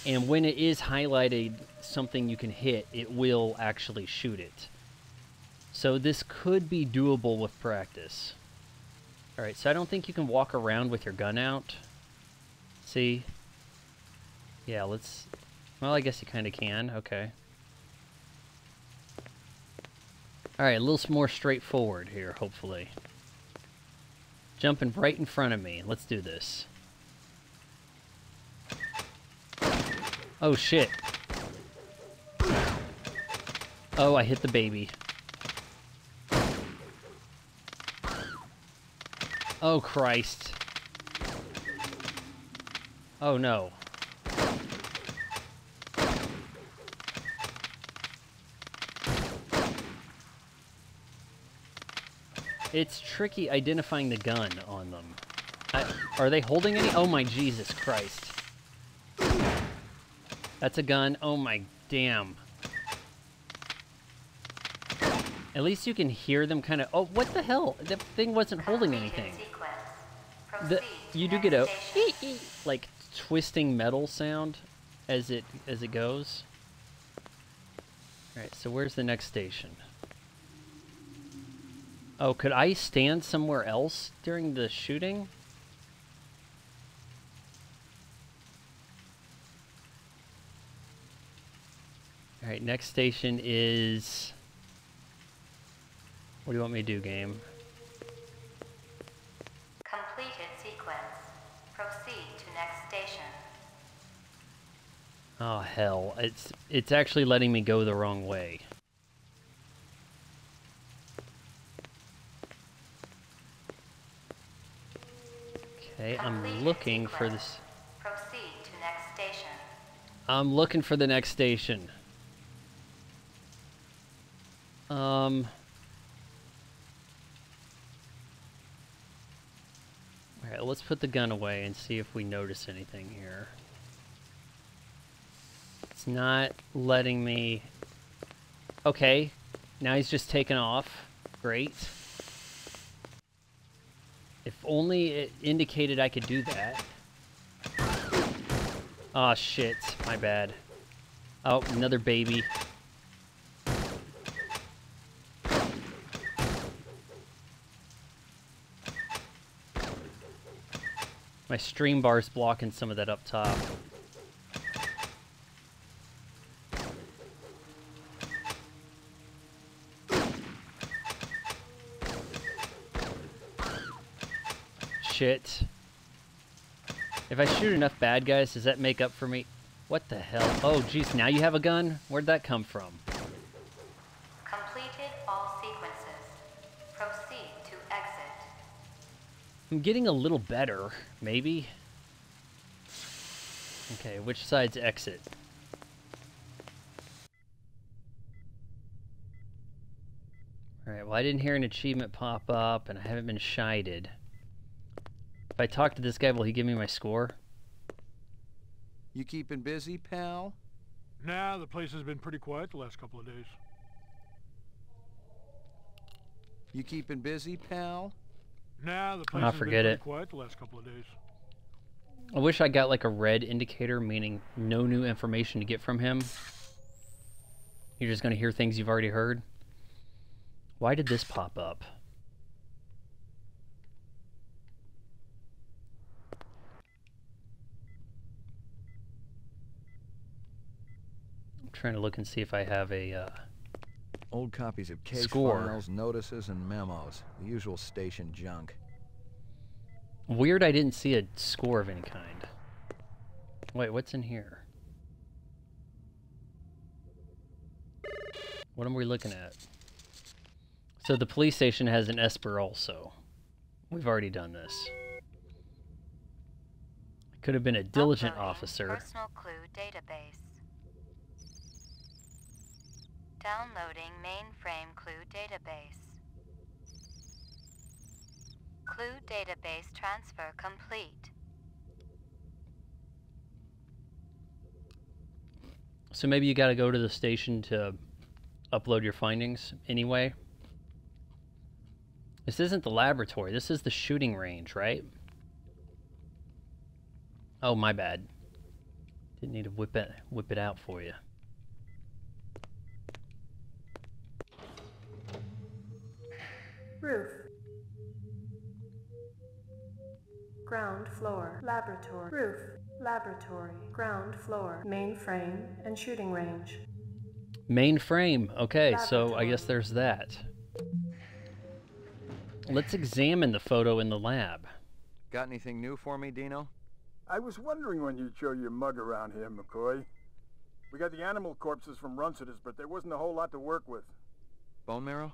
Speaker 1: and when it is highlighted something you can hit, it will actually shoot it. So this could be doable with practice. Alright, so I don't think you can walk around with your gun out. See? Yeah, let's... Well, I guess you kind of can. Okay. Alright, a little more straightforward here, hopefully. Jumping right in front of me. Let's do this. Oh, shit. Oh, I hit the baby. Oh, Christ. Oh, no. It's tricky identifying the gun on them. Are they holding any? Oh, my Jesus Christ. That's a gun. Oh, my damn. At least you can hear them kind of... Oh, what the hell? That thing wasn't holding anything. You do get a... like, twisting metal sound as it goes. Alright, so where's the next station? Oh, could I stand somewhere else during the shooting? Alright, next station is... What do you want me to do, game?
Speaker 12: Completed sequence. Proceed to next station.
Speaker 1: Oh, hell. It's actually letting me go the wrong way. Okay, I'm looking for this.
Speaker 12: Proceed to next station.
Speaker 1: I'm looking for the next station. Alright, let's put the gun away and see if we notice anything here. It's not letting me... Okay, now he's just taken off. Great. If only it indicated I could do that. Aw, shit. My bad. Oh, another baby. My stream bar's blocking some of that up top. Shit. If I shoot enough bad guys, does that make up for me? What the hell? Oh, jeez, now you have a gun? Where'd that come from?
Speaker 12: Completed all sequences. Proceed to exit.
Speaker 1: I'm getting a little better, maybe. Okay, which side's exit? Alright, well I didn't hear an achievement pop up, and I haven't been shited. If I talk to this guy, will he give me my score?
Speaker 6: You keeping busy, pal?
Speaker 15: Nah, the place has been pretty quiet the last couple of days.
Speaker 6: You keeping busy, pal?
Speaker 15: Nah, the place has been pretty quiet the last couple of days.
Speaker 1: I wish I got like a red indicator, meaning no new information to get from him. You're just gonna hear things you've already heard. Why did this pop up? I'm trying to look and see if I have a
Speaker 6: old copies of case
Speaker 1: score.
Speaker 6: Files, notices, and memos. The usual station junk.
Speaker 1: Weird I didn't see a score of any kind. Wait, what's in here? What are we looking at? So the police station has an Esper also. We've already done this. Could have been a diligent officer.
Speaker 12: Personal clue database. Downloading mainframe clue database. Clue database transfer complete.
Speaker 1: So maybe you gotta go to the station to upload your findings anyway? This isn't the laboratory, this is the shooting range, right? Oh, my bad. Didn't need to whip it out for you.
Speaker 14: Roof. Ground floor. Laboratory. Roof. Laboratory. Ground floor. Mainframe and shooting range.
Speaker 1: Mainframe. Okay,
Speaker 14: Laboratory.
Speaker 1: so I guess there's that. Let's examine the photo in the lab.
Speaker 6: Got anything new for me, Dino?
Speaker 16: I was wondering when you'd show your mug around here, McCoy. We got the animal corpses from Runcitus, but there wasn't a whole lot to work with.
Speaker 6: Bone marrow?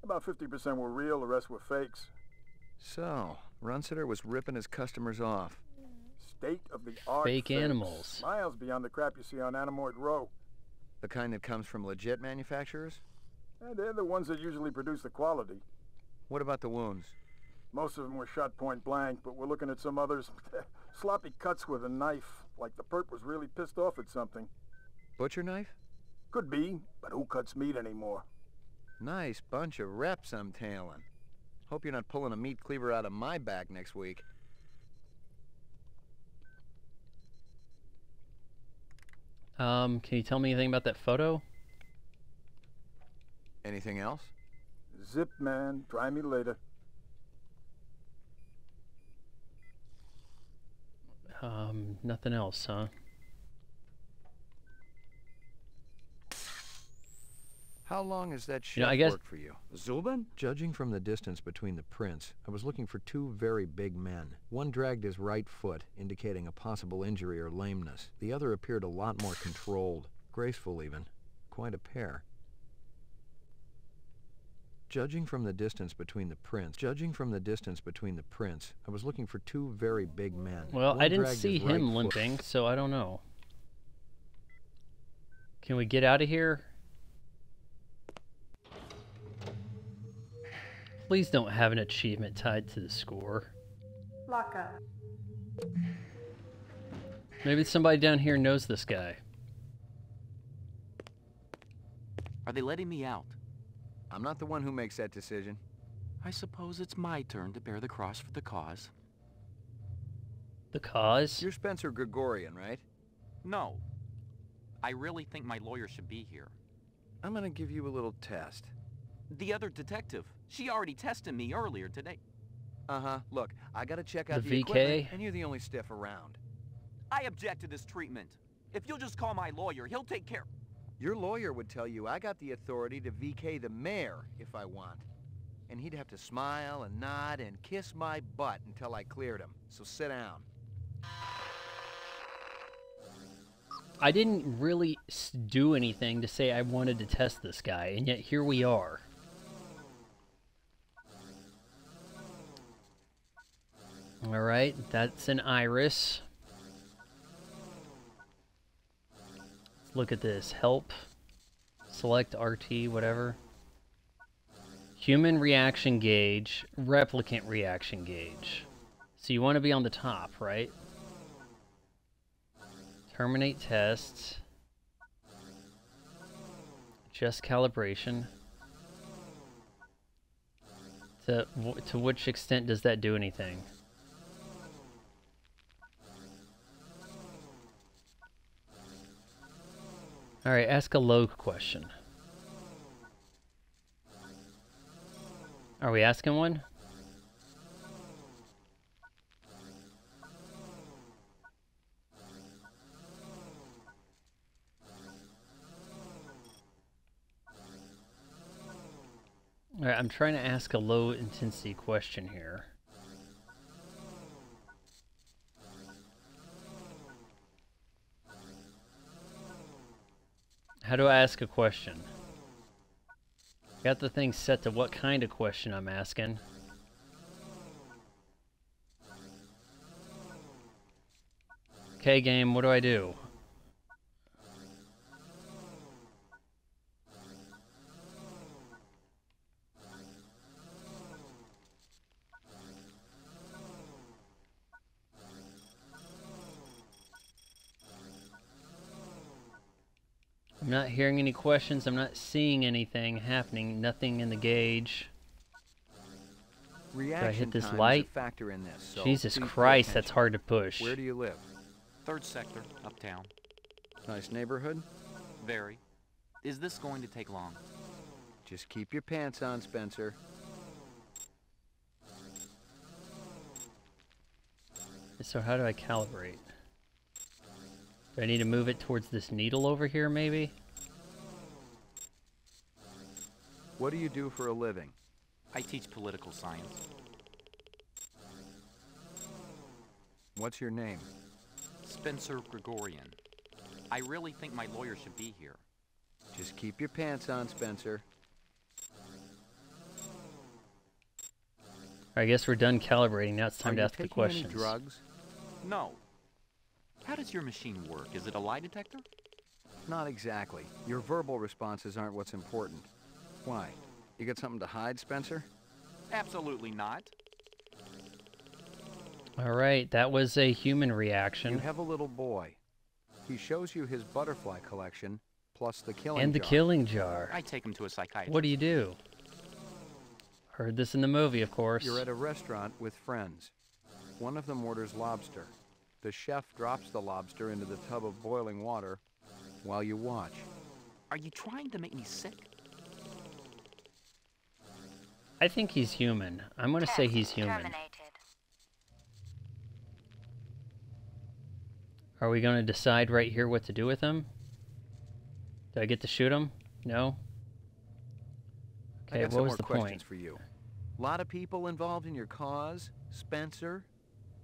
Speaker 16: About 50% were real, the rest were fakes.
Speaker 6: So, Runciter was ripping his customers off.
Speaker 16: State-of-the-art
Speaker 1: Fake animals.
Speaker 16: Miles beyond the crap you see on Animoid Row.
Speaker 6: The kind that comes from legit manufacturers?
Speaker 16: They're the ones that usually produce the quality.
Speaker 6: What about the wounds?
Speaker 16: Most of them were shot point blank, but we're looking at some others. Sloppy cuts with a knife, like the perp was really pissed off at something.
Speaker 6: Butcher knife?
Speaker 16: Could be, but who cuts meat anymore?
Speaker 6: Nice bunch of reps I'm tailing. Hope you're not pulling a meat cleaver out of my back next week.
Speaker 1: Can you tell me anything about that photo?
Speaker 6: Anything else?
Speaker 16: Zip, man. Try me later.
Speaker 1: Nothing else, huh?
Speaker 6: How long has that chef worked for you?
Speaker 11: Zubin?
Speaker 6: Judging from the distance between the prints, I was looking for two very big men. One dragged his right foot, indicating a possible injury or lameness. The other appeared a lot more controlled, graceful even. Quite a pair. Judging from the distance between the prints, I was looking for two very big men.
Speaker 1: Well, I didn't see him limping, so I don't know. Can we get out of here? Please don't have an achievement tied to the score.
Speaker 14: Lock up.
Speaker 1: Maybe somebody down here knows this guy.
Speaker 17: Are they letting me out?
Speaker 6: I'm not the one who makes that decision.
Speaker 17: I suppose it's my turn to bear the cross for the cause.
Speaker 1: The cause?
Speaker 6: You're Spencer Gregorian, right?
Speaker 17: No. I really think my lawyer should be here.
Speaker 6: I'm gonna give you a little test.
Speaker 17: The other detective. She already tested me earlier today.
Speaker 6: Uh-huh. Look, I gotta check out
Speaker 1: the
Speaker 6: the
Speaker 1: VK?
Speaker 6: equipment, and you're the only stiff around.
Speaker 17: I object to this treatment. If you'll just call my lawyer, he'll take care.
Speaker 6: Your lawyer would tell you I got the authority to VK the mayor if I want. And he'd have to smile and nod and kiss my butt until I cleared him. So sit down.
Speaker 1: I didn't really do anything to say I wanted to test this guy, and yet here we are. Alright, that's an iris. Let's look at this. Help. Select RT, whatever. Human reaction gauge. Replicant reaction gauge. So you want to be on the top, right? Terminate tests. Adjust calibration. To which extent does that do anything? Alright, ask a low question. Are we asking one? Alright, I'm trying to ask a low intensity question here. How do I ask a question? Got the thing set to what kind of question I'm asking. Okay, game, what do I do? I'm not hearing any questions. I'm not seeing anything happening. Nothing in the gauge. Do I hit this light?
Speaker 6: Factor in this, so
Speaker 1: Jesus Christ, that's hard to push.
Speaker 6: Where do you live?
Speaker 17: 3rd sector, uptown.
Speaker 6: Nice neighborhood?
Speaker 17: Very. Is this going to take long?
Speaker 6: Just keep your pants on, Spencer.
Speaker 1: so how do I calibrate? Do I need to move it towards this needle over here, maybe?
Speaker 6: What do you do for a living?
Speaker 17: I teach political science.
Speaker 6: What's your name?
Speaker 17: Spencer Gregorian. I really think my lawyer should be here.
Speaker 6: Just keep your pants on, Spencer.
Speaker 1: I guess we're done calibrating. Now it's time to ask the questions.
Speaker 6: Any drugs?
Speaker 17: No. How does your machine work? Is it a lie detector?
Speaker 6: Not exactly. Your verbal responses aren't what's important. Why? You got something to hide, Spencer?
Speaker 17: Absolutely not.
Speaker 1: All right, that was a human reaction.
Speaker 6: You have a little boy. He shows you his butterfly collection, plus the killing jar.
Speaker 1: And the killing jar.
Speaker 17: I take him to a psychiatrist.
Speaker 1: What do you do? Heard this in the movie, of course.
Speaker 6: You're at a restaurant with friends. One of them orders lobster. The chef drops the lobster into the tub of boiling water while you watch.
Speaker 17: Are you trying to make me sick?
Speaker 1: I think he's human. I'm going to say he's human.
Speaker 12: Terminated.
Speaker 1: Are we going to decide right here what to do with him? Do I get to shoot him? No? Okay, what was the point?
Speaker 6: For you. A lot of people involved in your cause, Spencer?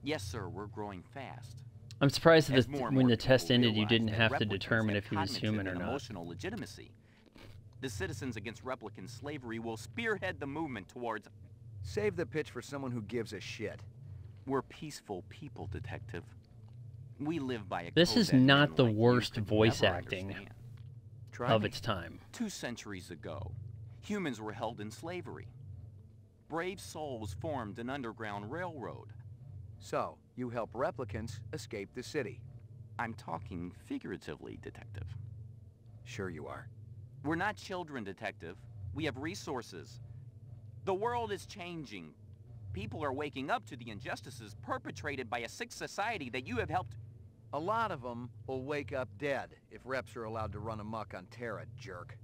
Speaker 17: Yes, sir. We're growing fast.
Speaker 1: I'm surprised that when the test ended, you didn't have to determine if he was human or not.
Speaker 17: Emotional legitimacy. The Citizens Against Replicant Slavery will spearhead the movement towards...
Speaker 6: Save the pitch for someone who gives a shit.
Speaker 17: We're peaceful people, Detective. We live by a
Speaker 1: This is not the worst voice acting of its time.
Speaker 17: 2 centuries ago, humans were held in slavery. Brave souls formed an underground railroad.
Speaker 6: So, you help replicants escape the city.
Speaker 17: I'm talking figuratively, Detective.
Speaker 6: Sure you are.
Speaker 17: We're not children, Detective. We have resources. The world is changing. People are waking up to the injustices perpetrated by a sick society that you have helped...
Speaker 6: A lot of them will wake up dead if reps are allowed to run amok on Terra, jerk.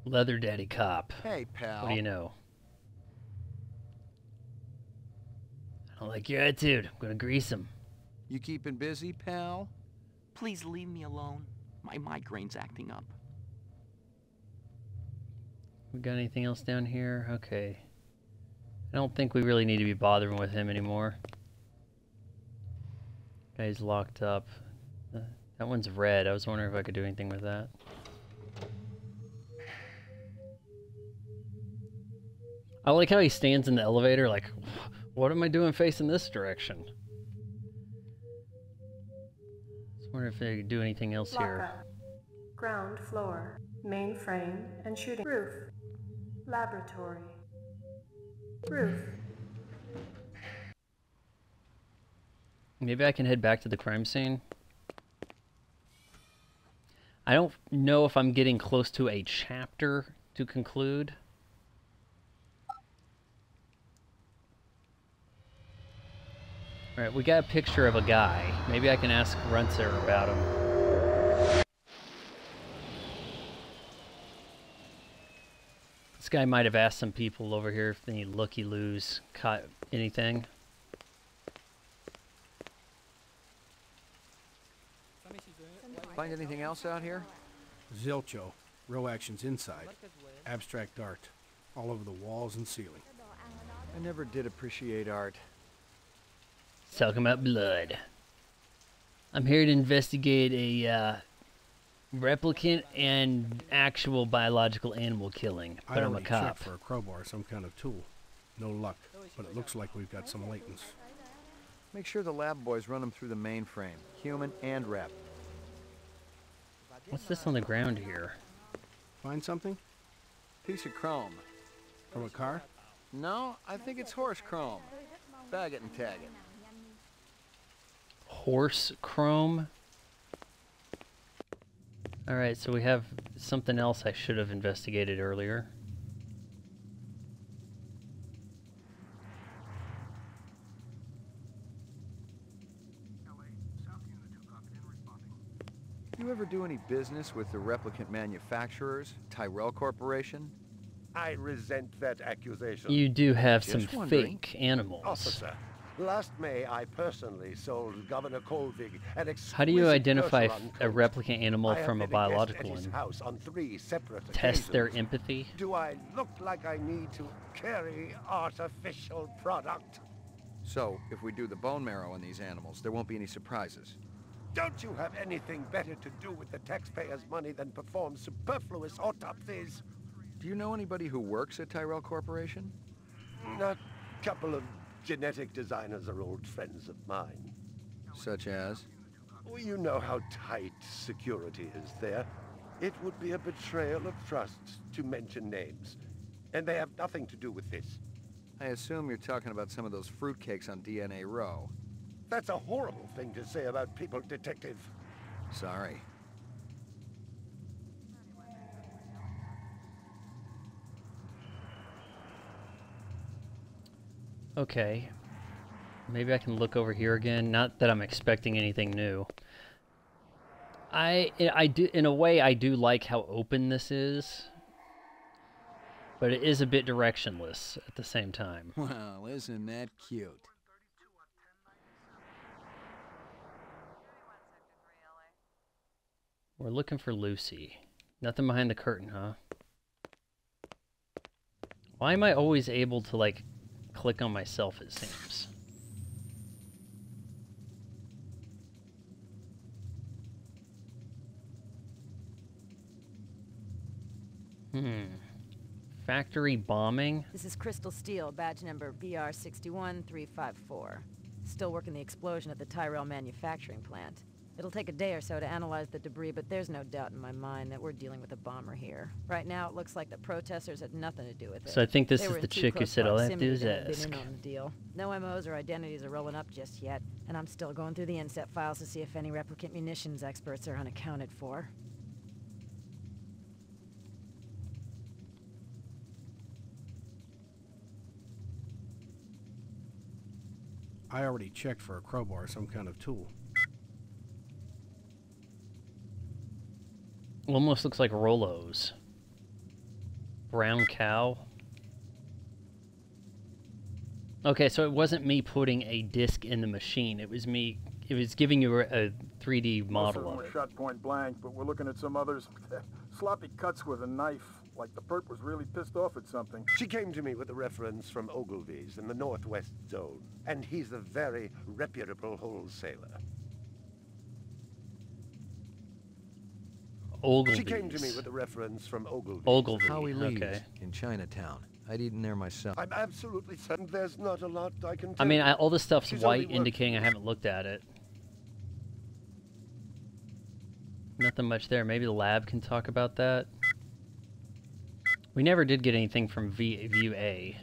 Speaker 1: Leather Daddy Cop.
Speaker 6: Hey, pal.
Speaker 1: What do you know? I don't like your attitude. I'm gonna grease him.
Speaker 6: You keeping busy, pal?
Speaker 17: Please leave me alone. My migraine's acting up.
Speaker 1: We got anything else down here? Okay. I don't think we really need to be bothering with him anymore. Guy's locked up. That one's red. I was wondering if I could do anything with that. I like how he stands in the elevator like, what am I doing facing this direction? I was wondering if they could do anything else here.
Speaker 14: Ground floor, mainframe and shooting roof, laboratory, roof.
Speaker 1: Maybe I can head back to the crime scene. I don't know if I'm getting close to a chapter to conclude. Alright, we got a picture of a guy. Maybe I can ask Runzer about him. This guy might have asked some people over here if any looky-loos caught anything.
Speaker 6: Find anything else out here?
Speaker 9: Zilcho. Row actions inside. Abstract art. All over the walls and ceiling.
Speaker 6: I never did appreciate art.
Speaker 1: Talking about blood. I'm here to investigate a replicant and actual biological animal killing, but I'm a cop.
Speaker 9: Checked for a crowbar, some kind of tool. No luck, but it looks like we've got some latents.
Speaker 6: Make sure the lab boys run them through the mainframe, human and rep.
Speaker 1: What's this on the ground here?
Speaker 9: Find something?
Speaker 6: Piece of chrome.
Speaker 9: From a car?
Speaker 6: No, I think it's horse chrome. Bag it and tag it.
Speaker 1: Horse chrome? Alright, so we have something else I should have investigated earlier.
Speaker 6: You ever do any business with the replicant manufacturers, Tyrell Corporation?
Speaker 3: I resent that accusation.
Speaker 1: You do have some fake animals.
Speaker 3: Officer, Last May, I personally sold Governor Kolvig an exquisite.
Speaker 1: How do you identify a
Speaker 3: coat.
Speaker 1: replicant animal from a biological one?
Speaker 3: House on 3 separate
Speaker 1: Test their
Speaker 3: occasions.
Speaker 1: empathy?
Speaker 3: Do I look like I need to carry artificial product?
Speaker 6: So, if we do the bone marrow in these animals, there won't be any surprises.
Speaker 3: Don't you have anything better to do with the taxpayers' money than perform superfluous autopsies?
Speaker 6: Do you know anybody who works at Tyrell Corporation?
Speaker 3: A couple of genetic designers are old friends of mine.
Speaker 6: Such as?
Speaker 3: Well, you know how tight security is there. It would be a betrayal of trust to mention names. And they have nothing to do with this.
Speaker 6: I assume you're talking about some of those fruitcakes on DNA Row.
Speaker 3: That's a horrible thing to say about people, Detective.
Speaker 6: Sorry.
Speaker 1: Okay. Maybe I can look over here again. Not that I'm expecting anything new. I do, in a way, I do like how open this is. But it is a bit directionless at the same time.
Speaker 18: Well, isn't that cute?
Speaker 1: We're looking for Lucy. Nothing behind the curtain, huh? Why am I always able to, like, click on myself, it seems? Factory bombing?
Speaker 8: This is Crystal Steel, badge number BR61354. Still working the explosion at the Tyrell manufacturing plant. It'll take a day or so to analyze the debris, but there's no doubt in my mind that we're dealing with a bomber here. Right now, it looks like the protesters had nothing to do with it.
Speaker 1: So I think this is the chick who said all I have to do is ask.
Speaker 8: On the deal. No MOs or identities are rolling up just yet, and I'm still going through the inset files to see if any replicant munitions experts are unaccounted for.
Speaker 9: I already checked for a crowbar, some kind of tool.
Speaker 1: Almost looks like Rolos. Brown cow. Okay, so it wasn't me putting a disc in the machine. It was me. It was giving you a 3D model of it.
Speaker 16: Shot point blank, but we're looking at some others. Sloppy cuts with a knife, like the perp was really pissed off at something.
Speaker 3: She came to me with a reference from Ogilvy's in the Northwest Zone, and he's a very reputable wholesaler.
Speaker 1: Ogilvy's.
Speaker 3: She came to me with a reference from Ogilvy's.
Speaker 1: Ogilvy,
Speaker 6: Howie Lee's
Speaker 1: okay.
Speaker 6: In Chinatown. I'd eaten there myself.
Speaker 3: I'm absolutely certain there's not a lot I can tell
Speaker 1: I mean,
Speaker 3: you.
Speaker 1: all this stuff's
Speaker 3: She's
Speaker 1: white,
Speaker 3: only
Speaker 1: indicating I haven't looked at it. Nothing much there. Maybe the lab can talk about that. We never did get anything from View A.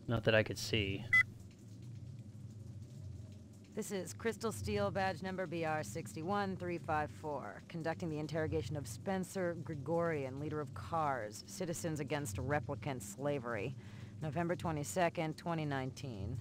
Speaker 1: Not that I could see.
Speaker 8: This is Crystal Steel, badge number BR61354, conducting the interrogation of Spencer Gregorian, leader of CARS, Citizens Against Replicant Slavery, November 22nd, 2019.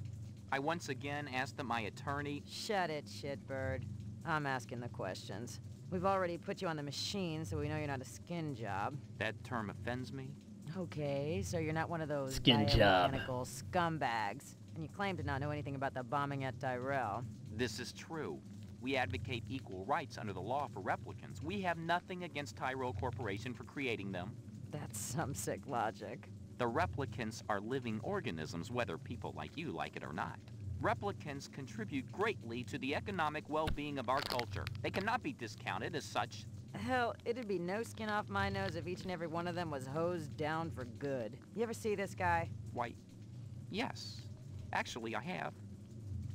Speaker 17: I once again asked that my attorney...
Speaker 8: Shut it, shitbird. I'm asking the questions. We've already put you on the machine, so we know you're not a skin job.
Speaker 17: That term offends me.
Speaker 8: Okay, so you're not one of those
Speaker 1: skin job
Speaker 8: scumbags. And you claim to not know anything about the bombing at Tyrell.
Speaker 17: This is true. We advocate equal rights under the law for replicants. We have nothing against Tyrell Corporation for creating them.
Speaker 8: That's some sick logic.
Speaker 17: The replicants are living organisms, whether people like you like it or not. Replicants contribute greatly to the economic well-being of our culture. They cannot be discounted as such.
Speaker 8: Hell, it'd be no skin off my nose if each and every one of them was hosed down for good. You ever see this guy?
Speaker 17: Why, yes. Actually, I have.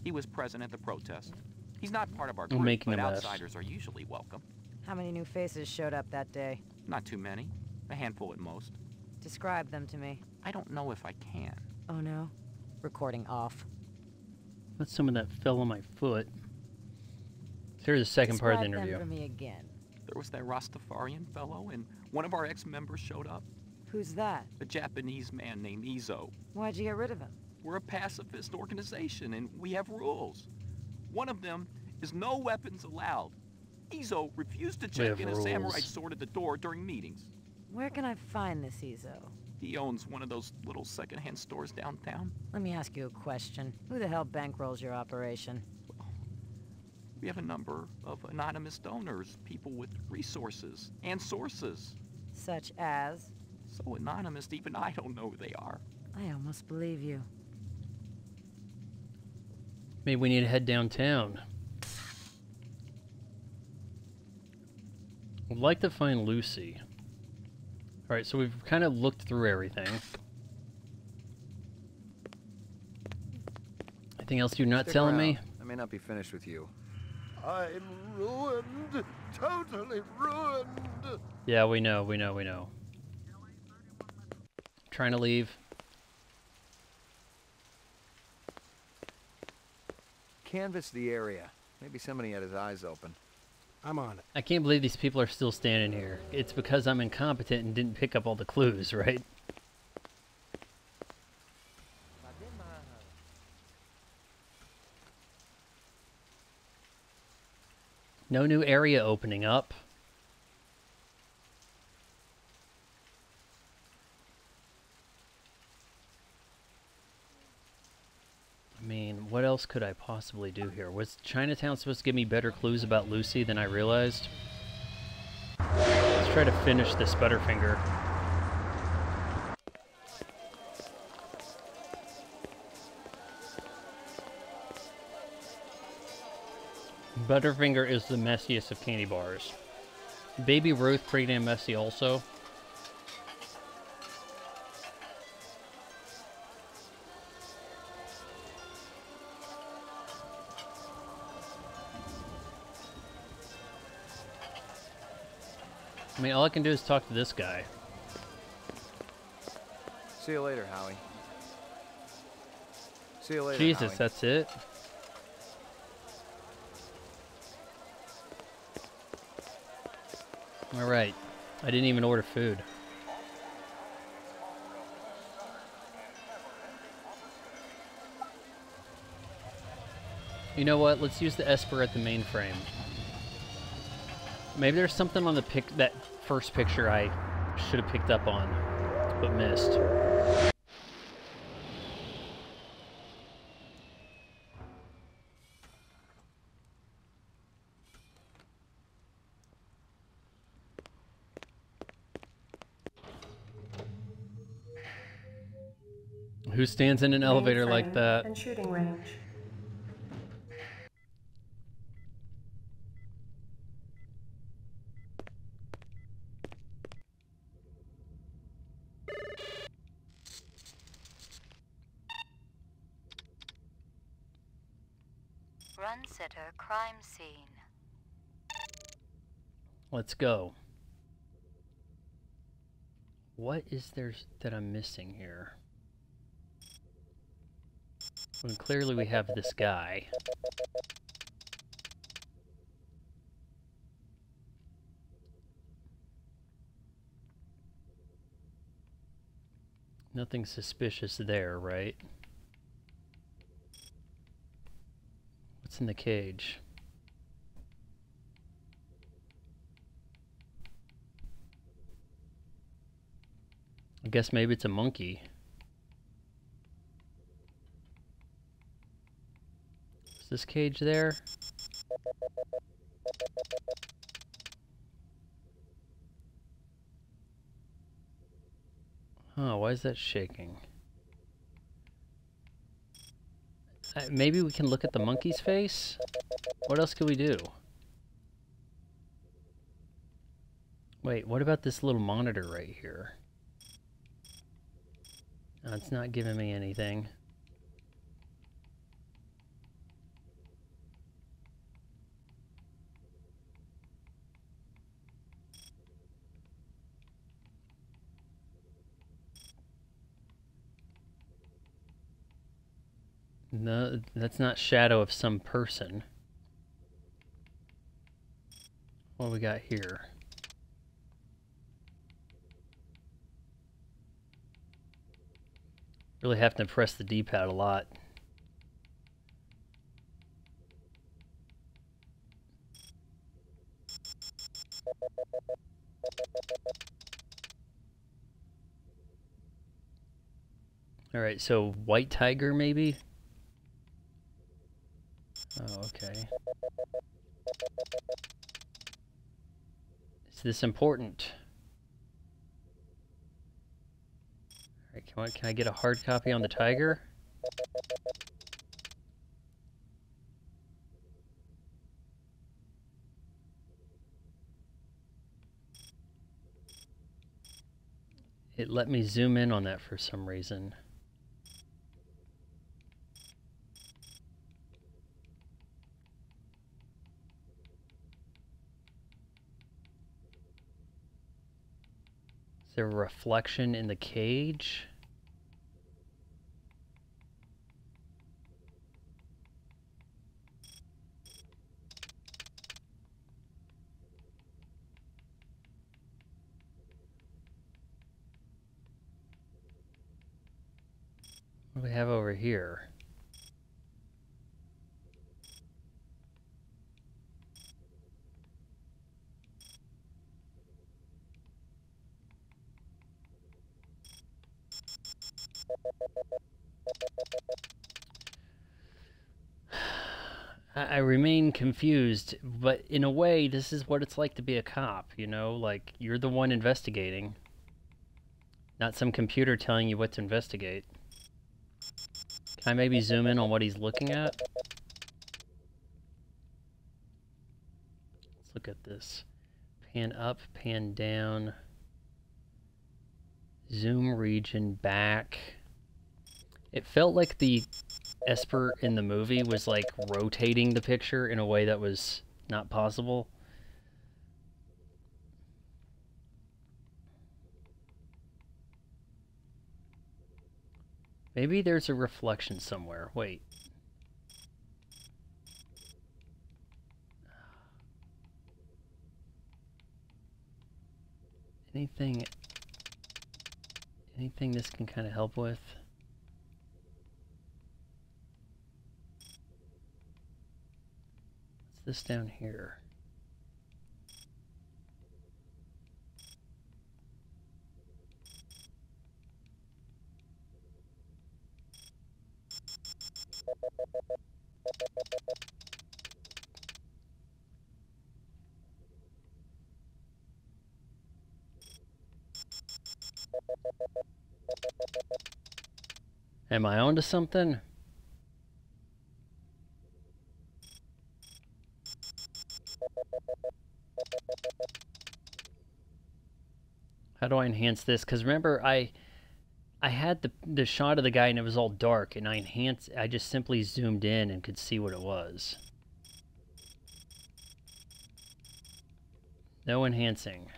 Speaker 17: He was present at the protest. He's not part of our group, but outsiders are usually welcome.
Speaker 8: How many new faces showed up that day?
Speaker 17: Not too many. A handful at most.
Speaker 8: Describe them to me.
Speaker 17: I don't know if I can.
Speaker 8: Oh no? Recording off.
Speaker 1: That's someone that fell on my foot. Here's the second part of the interview.
Speaker 8: Describe them for me again.
Speaker 17: There was that Rastafarian fellow, and one of our ex-members showed up.
Speaker 8: Who's that?
Speaker 17: A Japanese man named Izo.
Speaker 8: Why'd you get rid of him?
Speaker 17: We're a pacifist organization, and we have rules. One of them is no weapons allowed. Izo refused to check in a samurai sword at the door during meetings.
Speaker 8: Where can I find this Izo?
Speaker 17: He owns one of those little secondhand stores downtown.
Speaker 8: Let me ask you a question. Who the hell bankrolls your operation?
Speaker 17: We have a number of anonymous donors, people with resources and sources.
Speaker 8: Such as?
Speaker 17: So anonymous, even I don't know who they are.
Speaker 8: I almost believe you.
Speaker 1: Maybe we need to head downtown. I'd like to find Lucy. Alright, so we've kind of looked through everything. Anything else you're not telling me?
Speaker 6: I may not be finished with you.
Speaker 3: I'm ruined. Totally ruined.
Speaker 1: Yeah, we know. Trying to leave.
Speaker 6: Canvass the area. Maybe somebody had his eyes open.
Speaker 9: I'm on it.
Speaker 1: I can't believe these people are still standing here. It's because I'm incompetent and didn't pick up all the clues, right? No new area opening up. I mean, what else could I possibly do here? Was Chinatown supposed to give me better clues about Lucy than I realized? Let's try to finish this Butterfinger. Butterfinger is the messiest of candy bars. Baby Ruth, pretty damn messy also. I mean, all I can do is talk to this guy.
Speaker 6: See you later, Howie. See you later,
Speaker 1: Jesus,
Speaker 6: Howie.
Speaker 1: that's it? Alright. I didn't even order food. You know what? Let's use the Esper at the mainframe. Maybe there's something on the that first picture I should have picked up on, but missed. Who stands in an elevator like that?
Speaker 14: And shooting range.
Speaker 12: Run-sitter crime scene.
Speaker 1: Let's go. What is there that I'm missing here? Well, clearly we have this guy. Nothing suspicious there, right? What's in the cage? I guess maybe it's a monkey. Is this cage there? Huh, why is that shaking? Maybe we can look at the monkey's face? What else could we do? Wait, what about this little monitor right here? It's not giving me anything. No, that's not shadow of some person. What do we got here? Really have to press the D-pad a lot. Alright, so white tiger maybe? Oh, okay. Is this important? Alright, can I get a hard copy on the tiger? It let me zoom in on that for some reason. Is there a reflection in the cage? What do we have over here? I remain confused, but in a way, this is what it's like to be a cop, you know? Like, you're the one investigating, not some computer telling you what to investigate. Can I maybe zoom in on what he's looking at? Let's look at this. Pan up, pan down. Zoom region back. It felt like the Esper in the movie was like rotating the picture in a way that was not possible. Maybe there's a reflection somewhere. Wait. Anything this can kind of help with? What's this down here? Am I onto something? How do I enhance this? Because remember, I had the shot of the guy and it was all dark, and I just simply zoomed in and could see what it was. No enhancing.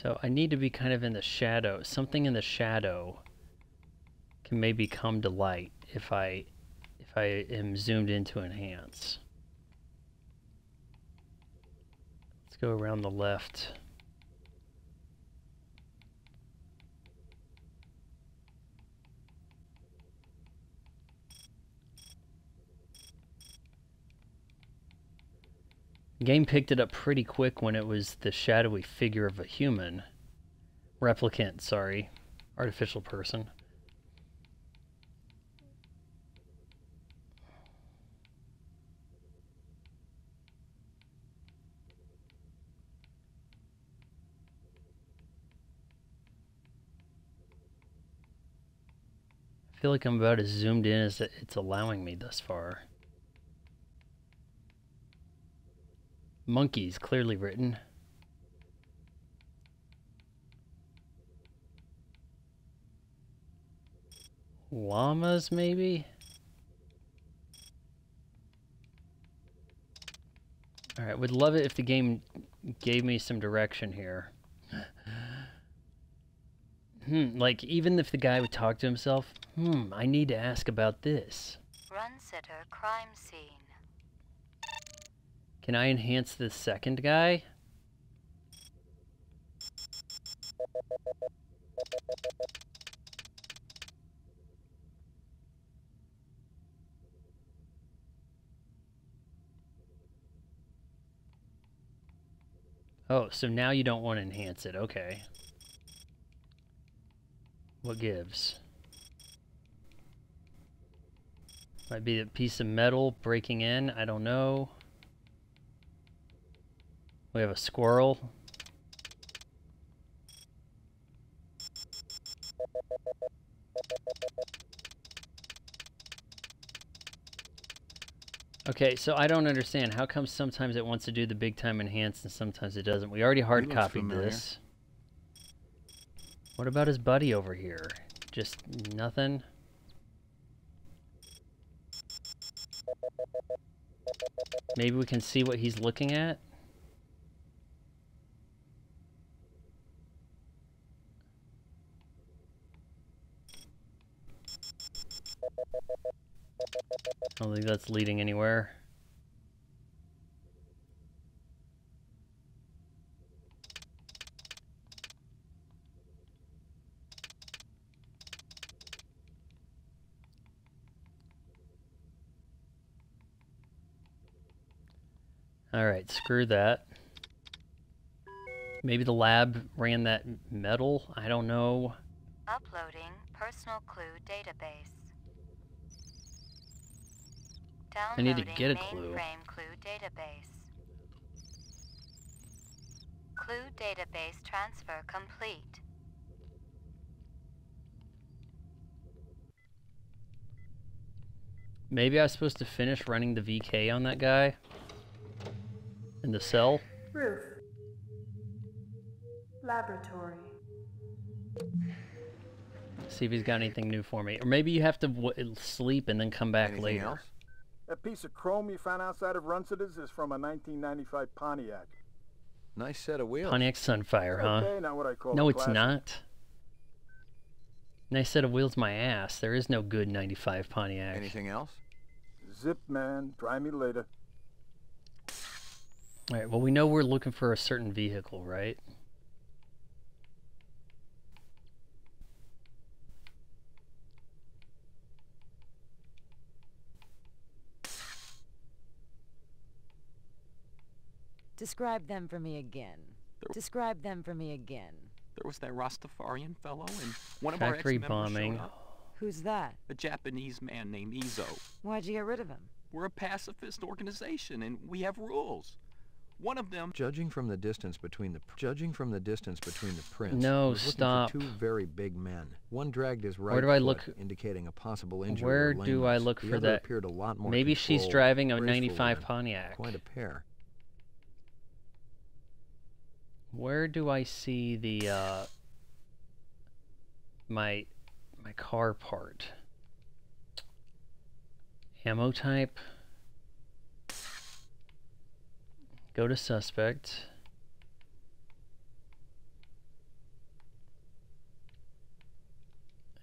Speaker 1: So I need to be kind of in the shadow. Something in the shadow can maybe come to light if I am zoomed in to enhance. Let's go around the left. The game picked it up pretty quick when it was the shadowy figure of a human. Replicant, sorry. Artificial person. I feel like I'm about as zoomed in as it's allowing me thus far. Monkeys, clearly written. Llamas, maybe? Alright, would love it if the game gave me some direction here. Like, even if the guy would talk to himself, I need to ask about this.
Speaker 12: Run sitter, crime scene.
Speaker 1: Can I enhance this second guy? Oh, so now you don't want to enhance it. Okay. What gives? Might be a piece of metal breaking in. I don't know. We have a squirrel. Okay, so I don't understand. How come sometimes it wants to do the big time enhance and sometimes it doesn't? We already hard copied this. What about his buddy over here? Just nothing? Maybe we can see what he's looking at? I don't think that's leading anywhere. Alright, screw that. Maybe the lab ran that metal? I don't know.
Speaker 12: Uploading personal clue database.
Speaker 1: I need to get a clue.
Speaker 12: Mainframe clue database. Clue database transfer complete.
Speaker 1: Maybe I was supposed to finish running the VK on that guy in the cell.
Speaker 14: Roof. Laboratory.
Speaker 1: See if he's got anything new for me. Or maybe you have to sleep and then come back later.
Speaker 16: Else? That piece of chrome you found outside of Runcida's is from a 1995 Pontiac.
Speaker 6: Nice set of wheels.
Speaker 1: Pontiac Sunfire, huh?
Speaker 16: Okay, not what I call
Speaker 1: no, it's
Speaker 16: classic.
Speaker 1: not. Nice set of wheels, my ass. There is no good 95 Pontiac.
Speaker 6: Anything else?
Speaker 16: Zip, man. Try me later.
Speaker 1: Alright, well, we know we're looking for a certain vehicle, right?
Speaker 8: Describe them for me again. Describe them for me again.
Speaker 17: There was that Rastafarian fellow and one of our
Speaker 1: Factory
Speaker 17: ex-members
Speaker 1: bombing.
Speaker 17: showed up.
Speaker 8: Who's that?
Speaker 17: A Japanese man named Izo.
Speaker 8: Why'd you get rid of him?
Speaker 17: We're a pacifist organization and we have rules. One of them.
Speaker 6: Judging from the distance between the prints.
Speaker 1: No,
Speaker 6: I was
Speaker 1: stop.
Speaker 6: looking for two very big men. One dragged his right
Speaker 1: Where do I
Speaker 6: foot,
Speaker 1: look?
Speaker 6: indicating a possible injury.
Speaker 1: Where
Speaker 6: or
Speaker 1: do I
Speaker 6: lameness.
Speaker 1: look
Speaker 6: The
Speaker 1: for
Speaker 6: other
Speaker 1: that?
Speaker 6: appeared a lot more
Speaker 1: Maybe she's
Speaker 6: controlled,
Speaker 1: driving a
Speaker 6: graceful
Speaker 1: 95
Speaker 6: woman.
Speaker 1: Pontiac.
Speaker 6: Quite a pair.
Speaker 1: Where do I see the my car part? Ammo type. Go to suspect.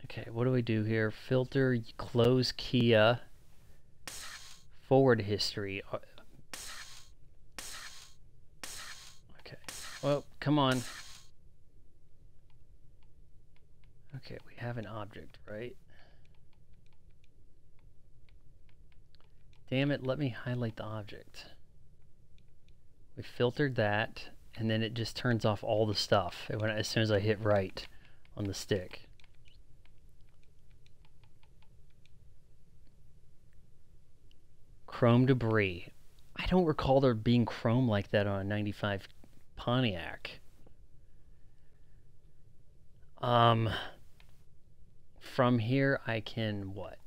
Speaker 1: Okay, what do we do here? Filter, close Kia. Forward history. Okay. Well, come on. Okay, we have an object, right? Damn it, let me highlight the object. We filtered that, and then it just turns off all the stuff as soon as I hit right on the stick. Chrome debris. I don't recall there being chrome like that on a 95 Pontiac. From here I can what?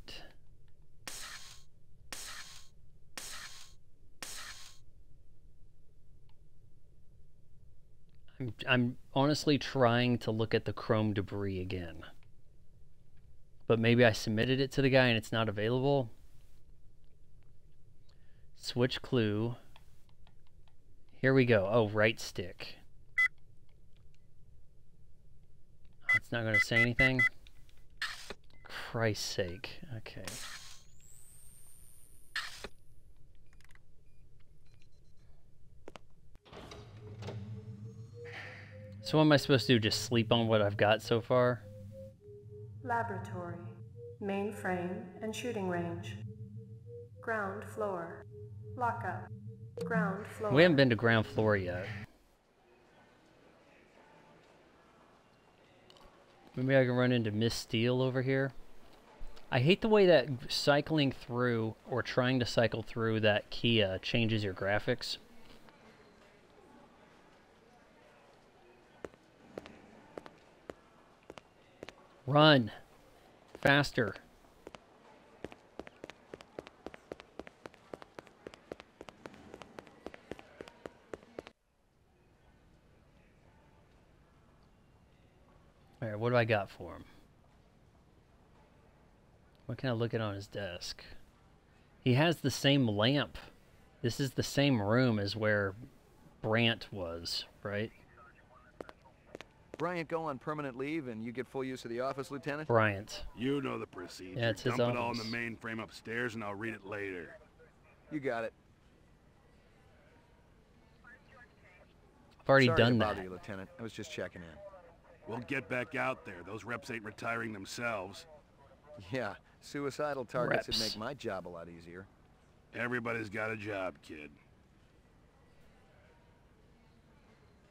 Speaker 1: I'm honestly trying to look at the chrome debris again. But maybe I submitted it to the guy and it's not available. Switch clue. Here we go. Oh, right stick. Oh, it's not going to say anything? Christ's sake. Okay. So what am I supposed to do? Just sleep on what I've got so far?
Speaker 14: Laboratory. Mainframe and shooting range. Ground floor. Lockup. Ground floor.
Speaker 1: We haven't been to ground floor yet. Maybe I can run into Miss Steele over here. I hate the way that cycling through, or trying to cycle through that Kia changes your graphics. Run! Faster! Alright, what do I got for him? What can I look at on his desk? He has the same lamp. This is the same room as where Brandt was, right?
Speaker 6: Bryant go on permanent leave and you get full use of the office, Lieutenant?
Speaker 1: Bryant.
Speaker 7: You know the procedure.
Speaker 1: Yeah, it's his
Speaker 7: Dump it
Speaker 1: office.
Speaker 7: all in the mainframe upstairs and I'll read it later.
Speaker 6: You got it.
Speaker 1: I've already
Speaker 6: Sorry
Speaker 1: done
Speaker 6: to
Speaker 1: that.
Speaker 6: bother you, Lieutenant. I was just checking in.
Speaker 7: We'll get back out there. Those reps ain't retiring themselves.
Speaker 6: Yeah, suicidal targets would
Speaker 1: Reps.
Speaker 6: make my job a lot easier.
Speaker 7: Everybody's got a job, kid.